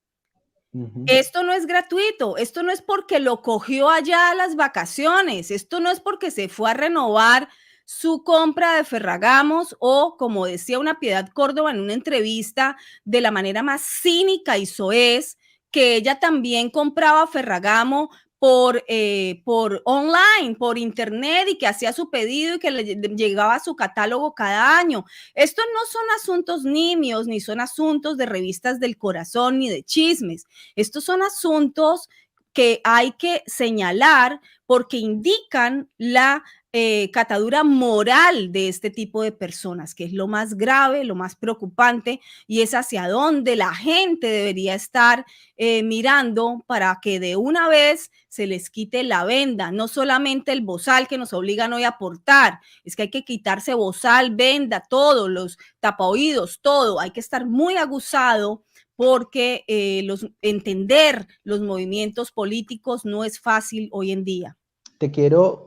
Esto no es gratuito, esto no es porque lo cogió allá a las vacaciones, esto no es porque se fue a renovar su compra de Ferragamos o, como decía una Piedad Córdoba en una entrevista, de la manera más cínica y soez, que ella también compraba Ferragamo por online, por internet, y que hacía su pedido y que le llegaba su catálogo cada año. Estos no son asuntos nimios, ni son asuntos de revistas del corazón, ni de chismes. Estos son asuntos que hay que señalar porque indican la catadura moral de este tipo de personas, que es lo más grave, lo más preocupante, y es hacia dónde la gente debería estar mirando para que de una vez se les quite la venda, no solamente el bozal que nos obligan hoy a portar, es que hay que quitarse bozal, venda, todo, los tapaoídos, todo, hay que estar muy aguzado porque entender los movimientos políticos no es fácil hoy en día. Te quiero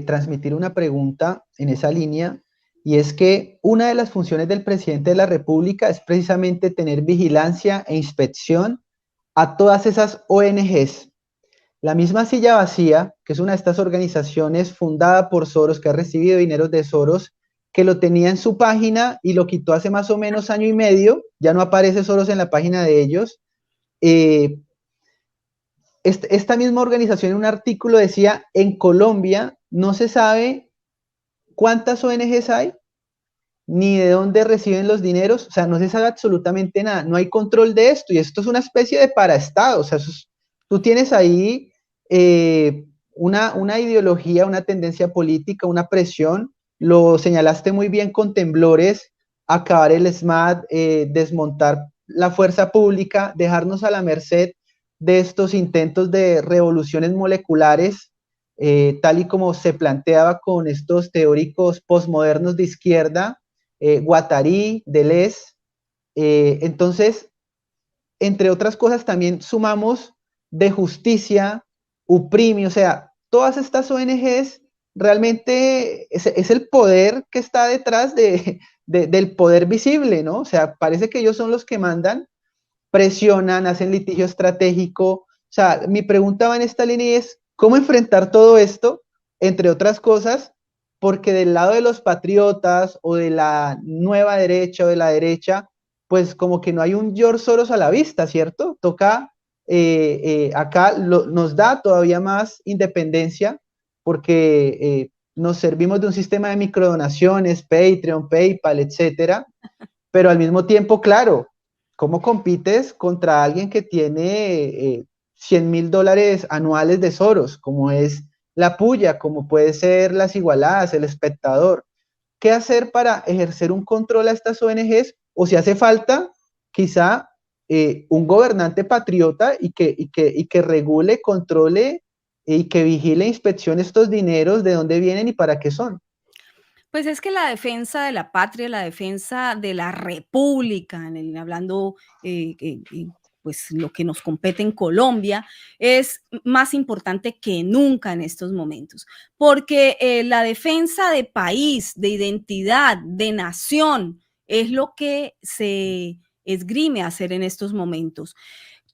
transmitir una pregunta en esa línea, y es que una de las funciones del presidente de la República es precisamente tener vigilancia e inspección a todas esas ONGs. La misma Silla Vacía, que es una de estas organizaciones fundada por Soros, que ha recibido dinero de Soros, que lo tenía en su página y lo quitó hace más o menos año y medio, ya no aparece Soros en la página de ellos. Esta misma organización en un artículo decía, en Colombia no se sabe cuántas ONGs hay, ni de dónde reciben los dineros, o sea, no se sabe absolutamente nada, no hay control de esto, y esto es una especie de paraestado, o sea, tú tienes ahí una ideología, una tendencia política, una presión, lo señalaste muy bien con temblores, acabar el SMAT, desmontar la fuerza pública, dejarnos a la merced de estos intentos de revoluciones moleculares, tal y como se planteaba con estos teóricos posmodernos de izquierda, Guattari, Deleuze. Entonces, entre otras cosas, también sumamos de justicia, UPRIMI, o sea, todas estas ONGs realmente es el poder que está detrás del poder visible, ¿no? O sea, parece que ellos son los que mandan, presionan, hacen litigio estratégico. O sea, mi pregunta va en esta línea y es, ¿cómo enfrentar todo esto, entre otras cosas? Porque del lado de los patriotas o de la nueva derecha o de la derecha, pues como que no hay un George Soros a la vista, ¿cierto? Toca, acá nos da todavía más independencia porque nos servimos de un sistema de microdonaciones, Patreon, PayPal, etcétera, pero al mismo tiempo, claro, ¿cómo compites contra alguien que tiene $100,000 anuales de Soros, como es la Puya, como puede ser Las Igualadas, El Espectador? ¿Qué hacer para ejercer un control a estas ONGs? O si hace falta, quizá, un gobernante patriota y que regule, controle y que vigile, inspeccione estos dineros, de dónde vienen y para qué son. Pues es que la defensa de la patria, la defensa de la república, hablando pues lo que nos compete en Colombia, es más importante que nunca en estos momentos, porque la defensa de país, de identidad, de nación, es lo que se esgrime a hacer en estos momentos.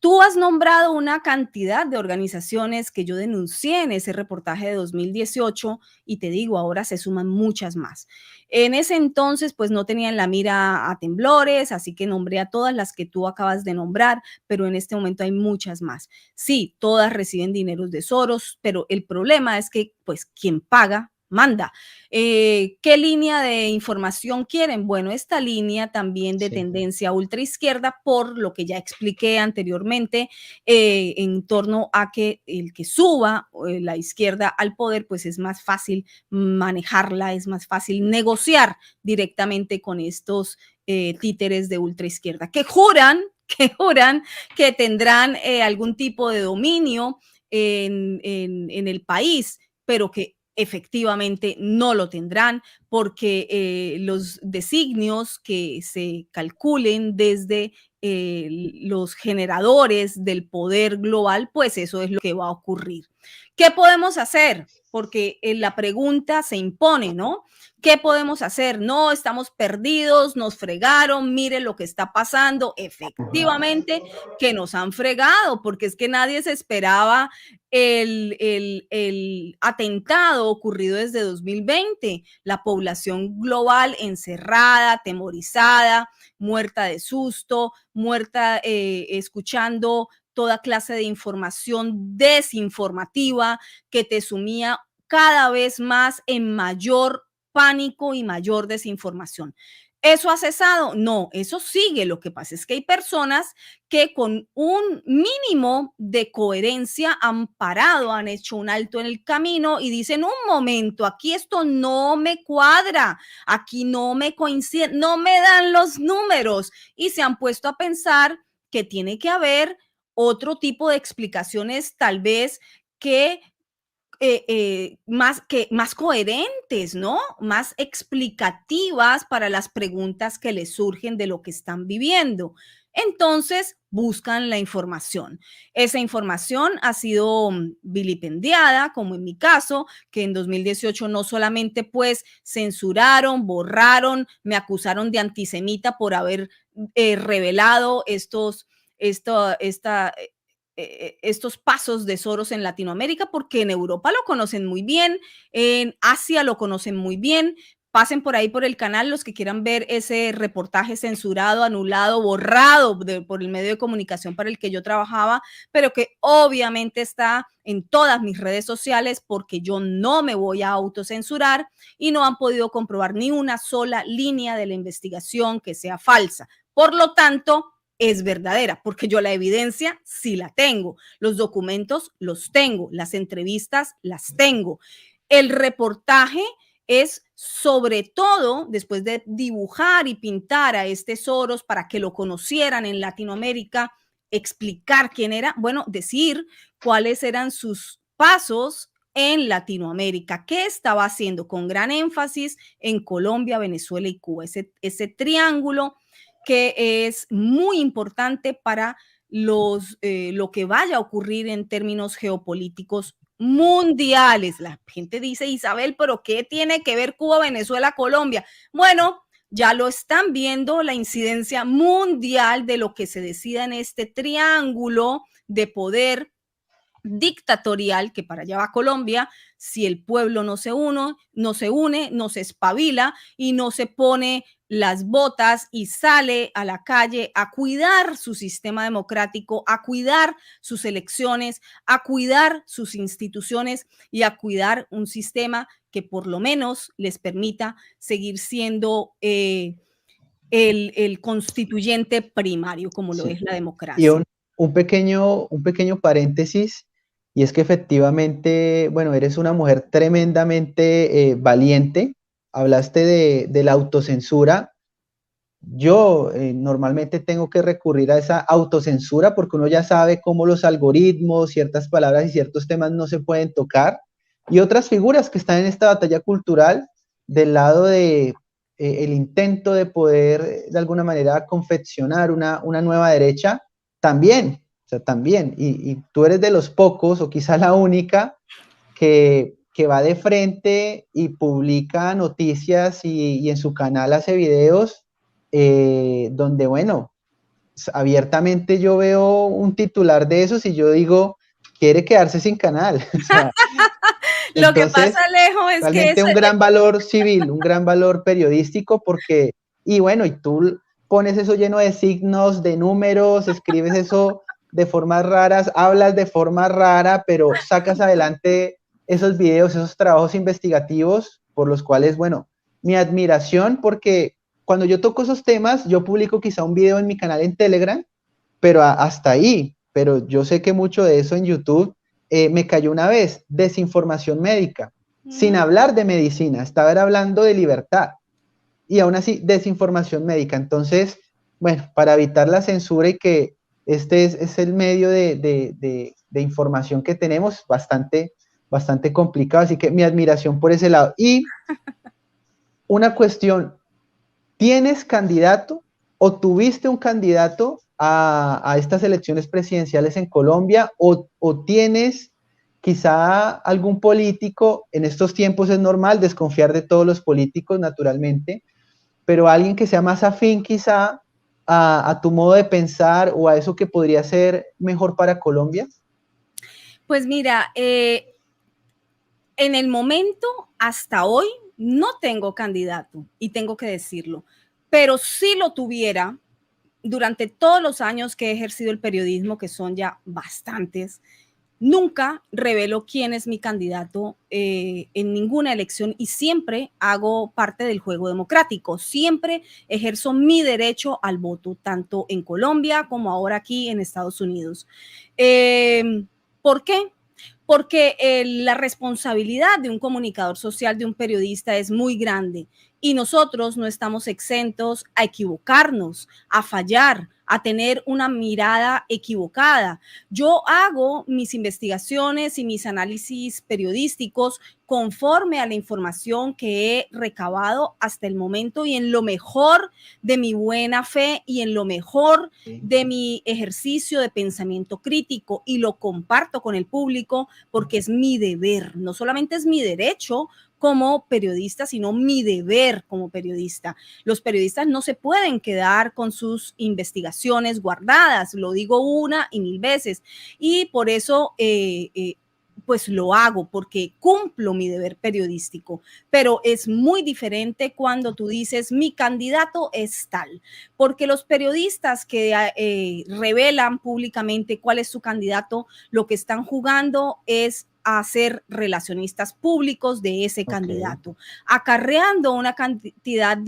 Tú has nombrado una cantidad de organizaciones que yo denuncié en ese reportaje de 2018 y te digo, ahora se suman muchas más. En ese entonces, pues no tenían la mira a temblores, así que nombré a todas las que tú acabas de nombrar, pero en este momento hay muchas más. Sí, todas reciben dineros de Soros, pero el problema es que, pues, quien paga manda. ¿Qué línea de información quieren? Bueno, esta línea también de Sí. tendencia ultraizquierda, por lo que ya expliqué anteriormente, en torno a que el que suba la izquierda al poder, pues es más fácil manejarla, es más fácil negociar directamente con estos títeres de ultraizquierda que juran que tendrán algún tipo de dominio en el país, pero que efectivamente no lo tendrán porque los designios que se calculen desde los generadores del poder global, pues eso es lo que va a ocurrir. ¿Qué podemos hacer? Porque la pregunta se impone, ¿no? ¿Qué podemos hacer? No, estamos perdidos, nos fregaron, mire lo que está pasando. Efectivamente que nos han fregado, porque es que nadie se esperaba el atentado ocurrido desde 2020, la población global encerrada, atemorizada, muerta de susto, muerta escuchando toda clase de información desinformativa que te sumía cada vez más en mayor pánico y mayor desinformación. ¿Eso ha cesado? No, eso sigue. Lo que pasa es que hay personas que con un mínimo de coherencia han parado, han hecho un alto en el camino y dicen, un momento, aquí esto no me cuadra, aquí no me coincide, no me dan los números, y se han puesto a pensar que tiene que haber otro tipo de explicaciones, tal vez que más coherentes, ¿no? Más explicativas para las preguntas que les surgen de lo que están viviendo. Entonces, buscan la información. Esa información ha sido vilipendiada, como en mi caso, que en 2018 no solamente pues censuraron, borraron, me acusaron de antisemita por haber revelado estos pasos de Soros en Latinoamérica, porque en Europa lo conocen muy bien, en Asia lo conocen muy bien. Pasen por ahí por el canal los que quieran ver ese reportaje censurado, anulado, borrado por el medio de comunicación para el que yo trabajaba, pero que obviamente está en todas mis redes sociales, porque yo no me voy a autocensurar, y no han podido comprobar ni una sola línea de la investigación que sea falsa. Por lo tanto, es verdadera, porque yo la evidencia sí la tengo, los documentos los tengo, las entrevistas las tengo. El reportaje es sobre todo, después de dibujar y pintar a este Soros para que lo conocieran en Latinoamérica, explicar quién era, bueno, decir cuáles eran sus pasos en Latinoamérica, qué estaba haciendo, con gran énfasis en Colombia, Venezuela y Cuba, ese triángulo que es muy importante para lo que vaya a ocurrir en términos geopolíticos mundiales. La gente dice, Isabel, pero ¿qué tiene que ver Cuba, Venezuela, Colombia? Bueno, ya lo están viendo, la incidencia mundial de lo que se decida en este triángulo de poder dictatorial, que para allá va Colombia, si el pueblo no se une, no se espabila y no se pone las botas y sale a la calle a cuidar su sistema democrático, a cuidar sus elecciones, a cuidar sus instituciones y a cuidar un sistema que por lo menos les permita seguir siendo el constituyente primario, como lo es Sí. la Y democracia. un pequeño paréntesis, y es que efectivamente, bueno, eres una mujer tremendamente valiente. Hablaste de la autocensura. Yo normalmente tengo que recurrir a esa autocensura porque uno ya sabe cómo los algoritmos, ciertas palabras y ciertos temas no se pueden tocar. Y otras figuras que están en esta batalla cultural del lado de el intento de poder de alguna manera confeccionar una nueva derecha, también, o sea, también. Y tú eres de los pocos, o quizá la única, que va de frente y publica noticias y en su canal hace videos donde, bueno, abiertamente yo veo un titular de esos y yo digo, quiere quedarse sin canal. O sea, Lo que pasa, entonces, Alejo, es que realmente un gran valor civil, un gran valor periodístico, porque, y bueno, y tú pones eso lleno de signos, de números, escribes eso de formas raras, hablas de forma rara, pero sacas adelante esos videos, esos trabajos investigativos por los cuales, bueno, mi admiración, porque cuando yo toco esos temas, yo publico quizá un video en mi canal en Telegram, pero hasta ahí, pero yo sé que mucho de eso en YouTube me cayó una vez, desinformación médica, sin hablar de medicina, estaba hablando de libertad y aún así desinformación médica. Entonces, bueno, para evitar la censura y que este es el medio de información que tenemos, bastante complicado, así que mi admiración por ese lado. Y una cuestión, ¿tienes candidato o tuviste un candidato a estas elecciones presidenciales en Colombia o tienes quizá algún político? En estos tiempos es normal desconfiar de todos los políticos, naturalmente, pero alguien que sea más afín quizá a tu modo de pensar o a eso que podría ser mejor para Colombia. Pues mira, en el momento hasta hoy no tengo candidato y tengo que decirlo, pero si lo tuviera, durante todos los años que he ejercido el periodismo, que son ya bastantes, nunca revelo quién es mi candidato en ninguna elección y siempre hago parte del juego democrático. Siempre ejerzo mi derecho al voto, tanto en Colombia como ahora aquí en Estados Unidos. ¿Por qué? Porque la responsabilidad de un comunicador social, de un periodista, es muy grande y nosotros no estamos exentos a equivocarnos, a fallar, a tener una mirada equivocada. Yo hago mis investigaciones y mis análisis periodísticos conforme a la información que he recabado hasta el momento y en lo mejor de mi buena fe y en lo mejor de mi ejercicio de pensamiento crítico, y lo comparto con el público porque es mi deber, no solamente es mi derecho como periodista, sino mi deber como periodista. Los periodistas no se pueden quedar con sus investigaciones guardadas, lo digo una y mil veces, y por eso pues lo hago, porque cumplo mi deber periodístico. Pero es muy diferente cuando tú dices mi candidato es tal, porque los periodistas que revelan públicamente cuál es su candidato, lo que están jugando es a ser relacionistas públicos de ese candidato, acarreando una cantidad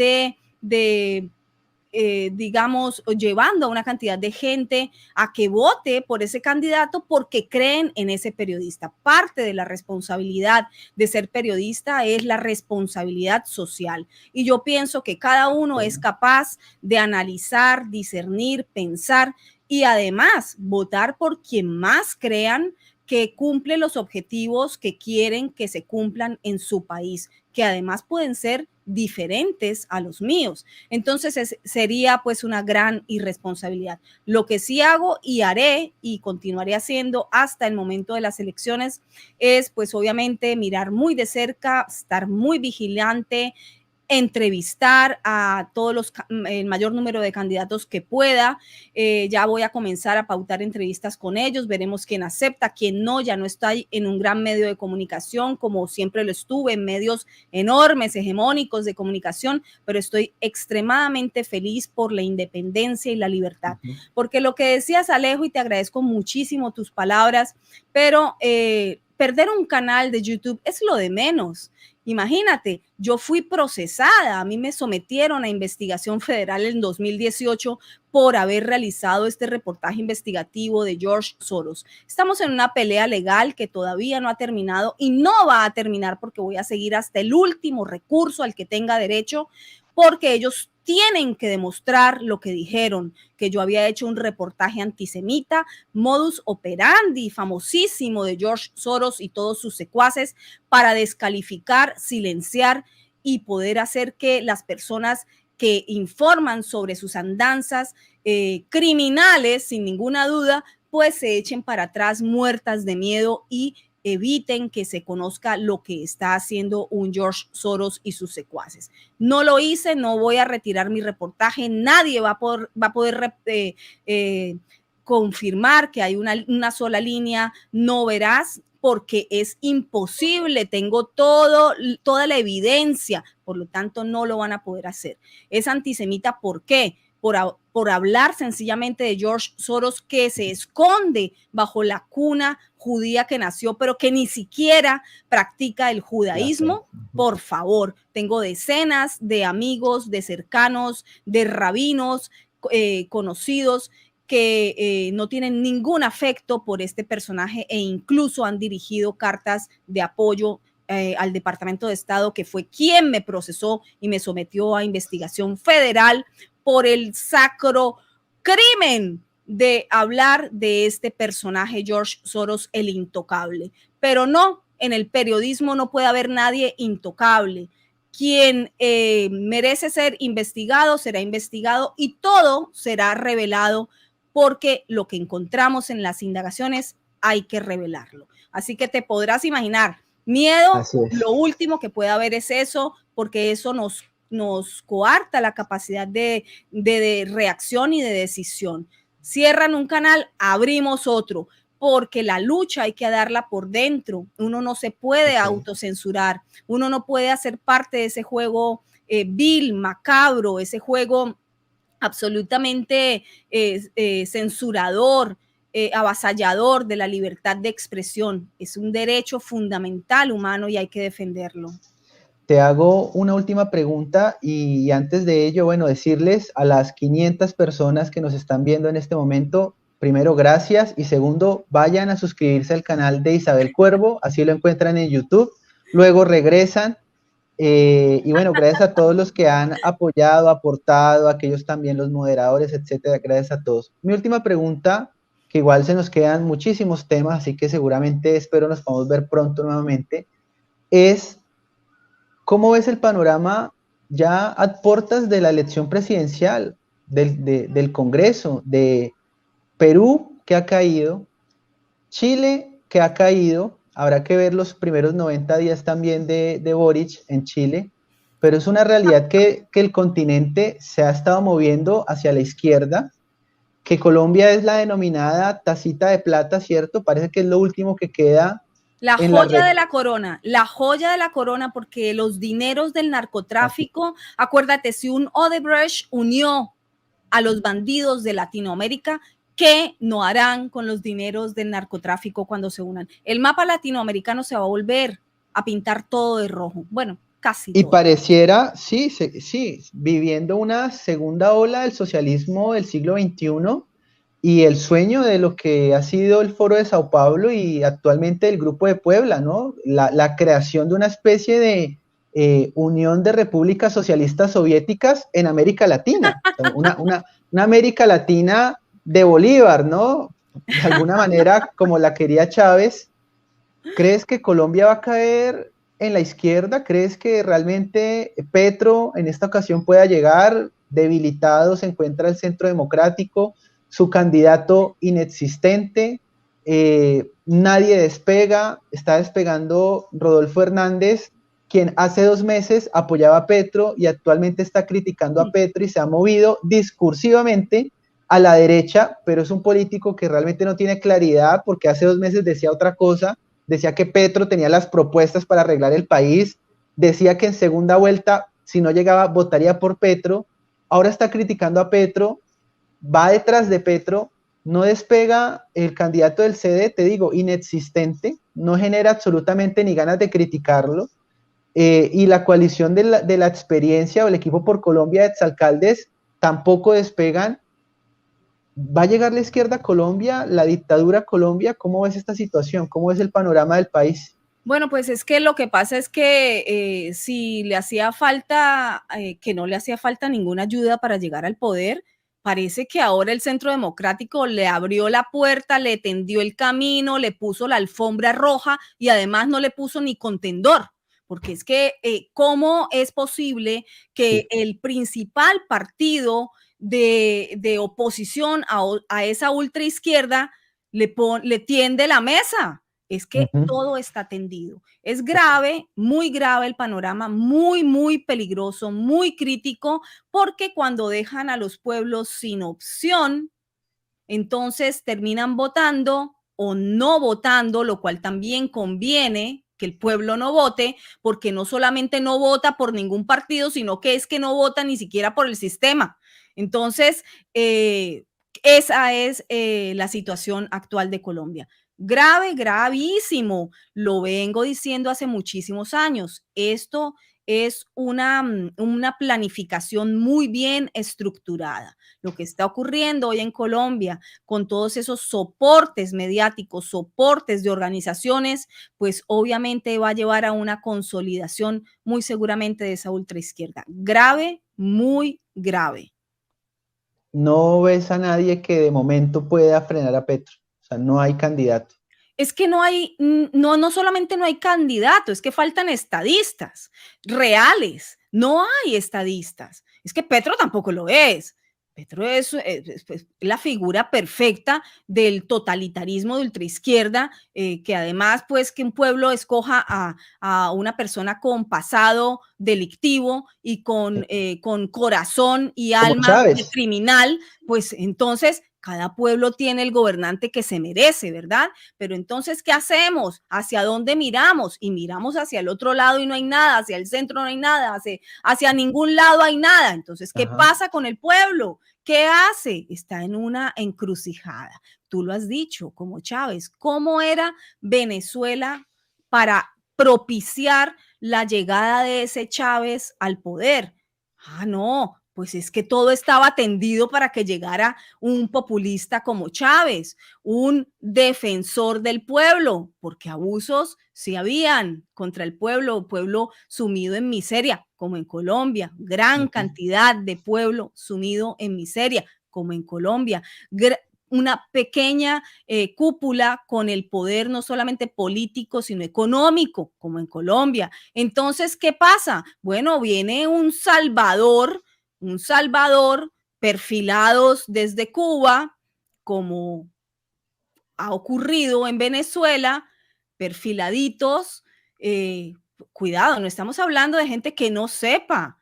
digamos, llevando a una cantidad de gente a que vote por ese candidato porque creen en ese periodista. Parte de la responsabilidad de ser periodista es la responsabilidad social. Y yo pienso que cada uno es capaz de analizar, discernir, pensar y además votar por quien más crean que cumple los objetivos que quieren que se cumplan en su país, que además pueden ser diferentes a los míos. Entonces sería pues una gran irresponsabilidad. Lo que sí hago y haré y continuaré haciendo hasta el momento de las elecciones es pues obviamente mirar muy de cerca, estar muy vigilante, entrevistar a todos el mayor número de candidatos que pueda. Ya voy a comenzar a pautar entrevistas con ellos, veremos quién acepta, quién no. Ya no estoy en un gran medio de comunicación como siempre lo estuve, en medios enormes, hegemónicos de comunicación, pero estoy extremadamente feliz por la independencia y la libertad. Porque lo que decías, Alejo, y te agradezco muchísimo tus palabras, pero perder un canal de YouTube es lo de menos. Imagínate, yo fui procesada, a mí me sometieron a investigación federal en 2018 por haber realizado este reportaje investigativo de George Soros. Estamos en una pelea legal que todavía no ha terminado y no va a terminar porque voy a seguir hasta el último recurso al que tenga derecho, porque ellos tienen que demostrar lo que dijeron, que yo había hecho un reportaje antisemita, modus operandi famosísimo de George Soros y todos sus secuaces para descalificar, silenciar y poder hacer que las personas que informan sobre sus andanzas criminales, sin ninguna duda, pues se echen para atrás muertas de miedo y eviten que se conozca lo que está haciendo un George Soros y sus secuaces. No lo hice, no voy a retirar mi reportaje, nadie va a poder confirmar que hay una sola línea no veraz, porque es imposible, tengo toda la evidencia, por lo tanto no lo van a poder hacer. Es antisemita, ¿por qué? Por hablar sencillamente de George Soros, que se esconde bajo la cuna judía que nació, pero que ni siquiera practica el judaísmo. Por favor, tengo decenas de amigos, de cercanos, de rabinos conocidos que no tienen ningún afecto por este personaje e incluso han dirigido cartas de apoyo al Departamento de Estado, que fue quien me procesó y me sometió a investigación federal por el sacro crimen de hablar de este personaje George Soros, el intocable. Pero no, en el periodismo no puede haber nadie intocable. Quien merece ser investigado será investigado y todo será revelado, porque lo que encontramos en las indagaciones hay que revelarlo. Así que te podrás imaginar, miedo, lo último que puede haber es eso, porque eso nos coarta la capacidad de reacción y de decisión. Cierran un canal, abrimos otro, porque la lucha hay que darla por dentro. Uno no se puede autocensurar, uno no puede hacer parte de ese juego vil, macabro, ese juego absolutamente censurador, avasallador de la libertad de expresión. Es un derecho fundamental humano y hay que defenderlo. Te hago una última pregunta y antes de ello, bueno, decirles a las 500 personas que nos están viendo en este momento, primero, gracias y segundo, vayan a suscribirse al canal de Isabel Cuervo, así lo encuentran en YouTube, luego regresan y bueno, gracias a todos los que han apoyado, aportado, aquellos también los moderadores, etcétera, gracias a todos. Mi última pregunta, que igual se nos quedan muchísimos temas, así que seguramente espero nos podamos ver pronto nuevamente, es ¿cómo ves el panorama ya a puertas de la elección presidencial, del Congreso, de Perú, que ha caído, Chile, que ha caído? Habrá que ver los primeros 90 días también de Boric en Chile, pero es una realidad que el continente se ha estado moviendo hacia la izquierda, que Colombia es la denominada tacita de plata, ¿cierto? Parece que es lo último que queda La en la joya de la corona, porque los dineros del narcotráfico, acuérdate, si un Odebrecht unió a los bandidos de Latinoamérica, ¿qué no harán con los dineros del narcotráfico cuando se unan? El mapa latinoamericano se va a volver a pintar todo de rojo. Bueno, casi Y todo. pareciera, sí, sí, viviendo una segunda ola del socialismo del siglo XXI y el sueño de lo que ha sido el Foro de Sao Paulo y actualmente el Grupo de Puebla, ¿no? La creación de una especie de unión de repúblicas socialistas soviéticas en América Latina. O sea, una América Latina de Bolívar, ¿no? De alguna manera, como la quería Chávez. ¿Crees que Colombia va a caer en la izquierda? ¿Crees que realmente Petro en esta ocasión pueda llegar? Debilitado se encuentra el Centro Democrático, su candidato inexistente, nadie despega, está despegando Rodolfo Hernández, quien hace 2 meses apoyaba a Petro y actualmente está criticando a Petro y se ha movido discursivamente a la derecha, pero es un político que realmente no tiene claridad porque hace 2 meses decía otra cosa, decía que Petro tenía las propuestas para arreglar el país, decía que en segunda vuelta, si no llegaba, votaría por Petro, ahora está criticando a Petro, va detrás de Petro, no despega el candidato del CD, te digo, inexistente, no genera absolutamente ni ganas de criticarlo, y la coalición de la experiencia o el equipo por Colombia de exalcaldes tampoco despegan. ¿Va a llegar la izquierda a Colombia, la dictadura a Colombia? ¿Cómo ves esta situación? ¿Cómo ves el panorama del país? Bueno, pues es que lo que pasa es que si le hacía falta, que no le hacía falta ninguna ayuda para llegar al poder, parece que ahora el Centro Democrático le abrió la puerta, le tendió el camino, le puso la alfombra roja y además no le puso ni contendor, porque es que ¿cómo es posible que el principal partido de oposición a esa ultraizquierda le tiende la mesa? Es que todo está tendido. Es grave, muy grave el panorama, muy, muy peligroso, muy crítico, porque cuando dejan a los pueblos sin opción, entonces terminan votando o no votando, lo cual también conviene que el pueblo no vote, porque no solamente no vota por ningún partido, sino que es que no vota ni siquiera por el sistema. Entonces, esa es la situación actual de Colombia. Grave, gravísimo. Lo vengo diciendo hace muchísimos años. Esto es una planificación muy bien estructurada. Lo que está ocurriendo hoy en Colombia con todos esos soportes mediáticos, soportes de organizaciones, pues obviamente va a llevar a una consolidación muy seguramente de esa ultraizquierda. Grave, muy grave. No ves a nadie que de momento pueda frenar a Petro. O sea, no hay candidato. Es que no hay, no solamente no hay candidato, es que faltan estadistas reales. No hay estadistas. Es que Petro tampoco lo es. Petro es la figura perfecta del totalitarismo de ultraizquierda, que además, pues, que un pueblo escoja a una persona con pasado delictivo y con corazón y Como alma de Chávez. criminal, pues entonces Cada pueblo tiene el gobernante que se merece, ¿verdad? Pero entonces, ¿qué hacemos? ¿Hacia dónde miramos? Y miramos hacia el otro lado y no hay nada, hacia el centro no hay nada, hacia ningún lado hay nada. Entonces, ¿qué pasa con el pueblo? ¿Qué hace? Está en una encrucijada. Tú lo has dicho, como Chávez. ¿Cómo era Venezuela para propiciar la llegada de ese Chávez al poder? Ah, no, pues es que todo estaba tendido para que llegara un populista como Chávez, un defensor del pueblo, porque abusos sí habían contra el pueblo sumido en miseria, como en Colombia, gran cantidad de pueblo sumido en miseria, como en Colombia, una pequeña cúpula con el poder no solamente político, sino económico, como en Colombia. Entonces, ¿qué pasa? Bueno, viene un Salvador perfilados desde Cuba, como ha ocurrido en Venezuela, perfiladitos. Cuidado, no estamos hablando de gente que no sepa,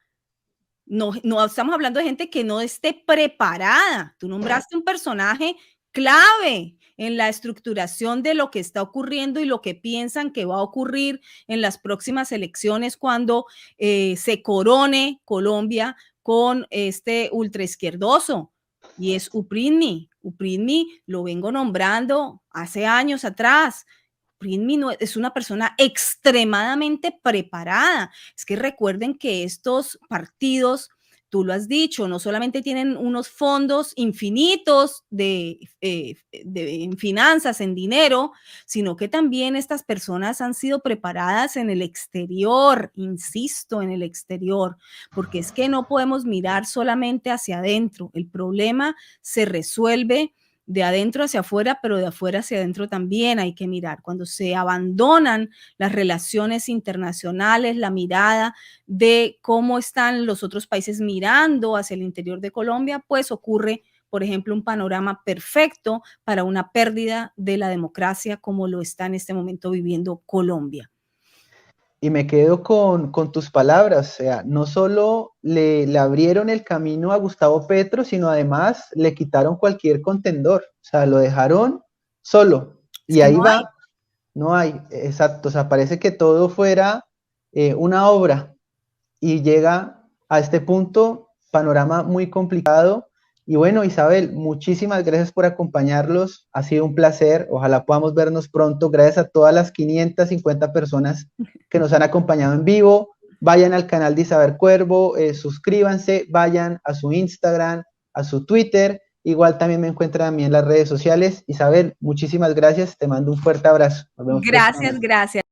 no estamos hablando de gente que no esté preparada. Tú nombraste un personaje clave en la estructuración de lo que está ocurriendo y lo que piensan que va a ocurrir en las próximas elecciones cuando se corone Colombia con este ultraizquierdoso, y es Uprinmi. Uprinmi lo vengo nombrando hace años atrás. Uprinmi es una persona extremadamente preparada. Es que recuerden que estos partidos, tú lo has dicho, no solamente tienen unos fondos infinitos en finanzas, en dinero, sino que también estas personas han sido preparadas en el exterior, insisto, en el exterior, porque es que no podemos mirar solamente hacia adentro. El problema se resuelve de adentro hacia afuera, pero de afuera hacia adentro también hay que mirar. Cuando se abandonan las relaciones internacionales, la mirada de cómo están los otros países mirando hacia el interior de Colombia, pues ocurre, por ejemplo, un panorama perfecto para una pérdida de la democracia como lo está en este momento viviendo Colombia. Y me quedo con tus palabras, o sea, no solo le abrieron el camino a Gustavo Petro, sino además le quitaron cualquier contendor, o sea, lo dejaron solo. Y ahí va, no hay, exacto, o sea, parece que todo fuera una obra y llega a este punto, panorama muy complicado. Y bueno, Isabel, muchísimas gracias por acompañarlos. Ha sido un placer. Ojalá podamos vernos pronto. Gracias a todas las 550 personas que nos han acompañado en vivo. Vayan al canal de Isabel Cuervo, suscríbanse, vayan a su Instagram, a su Twitter. Igual también me encuentran a mí en las redes sociales. Isabel, muchísimas gracias. Te mando un fuerte abrazo. Nos vemos Gracias, gracias.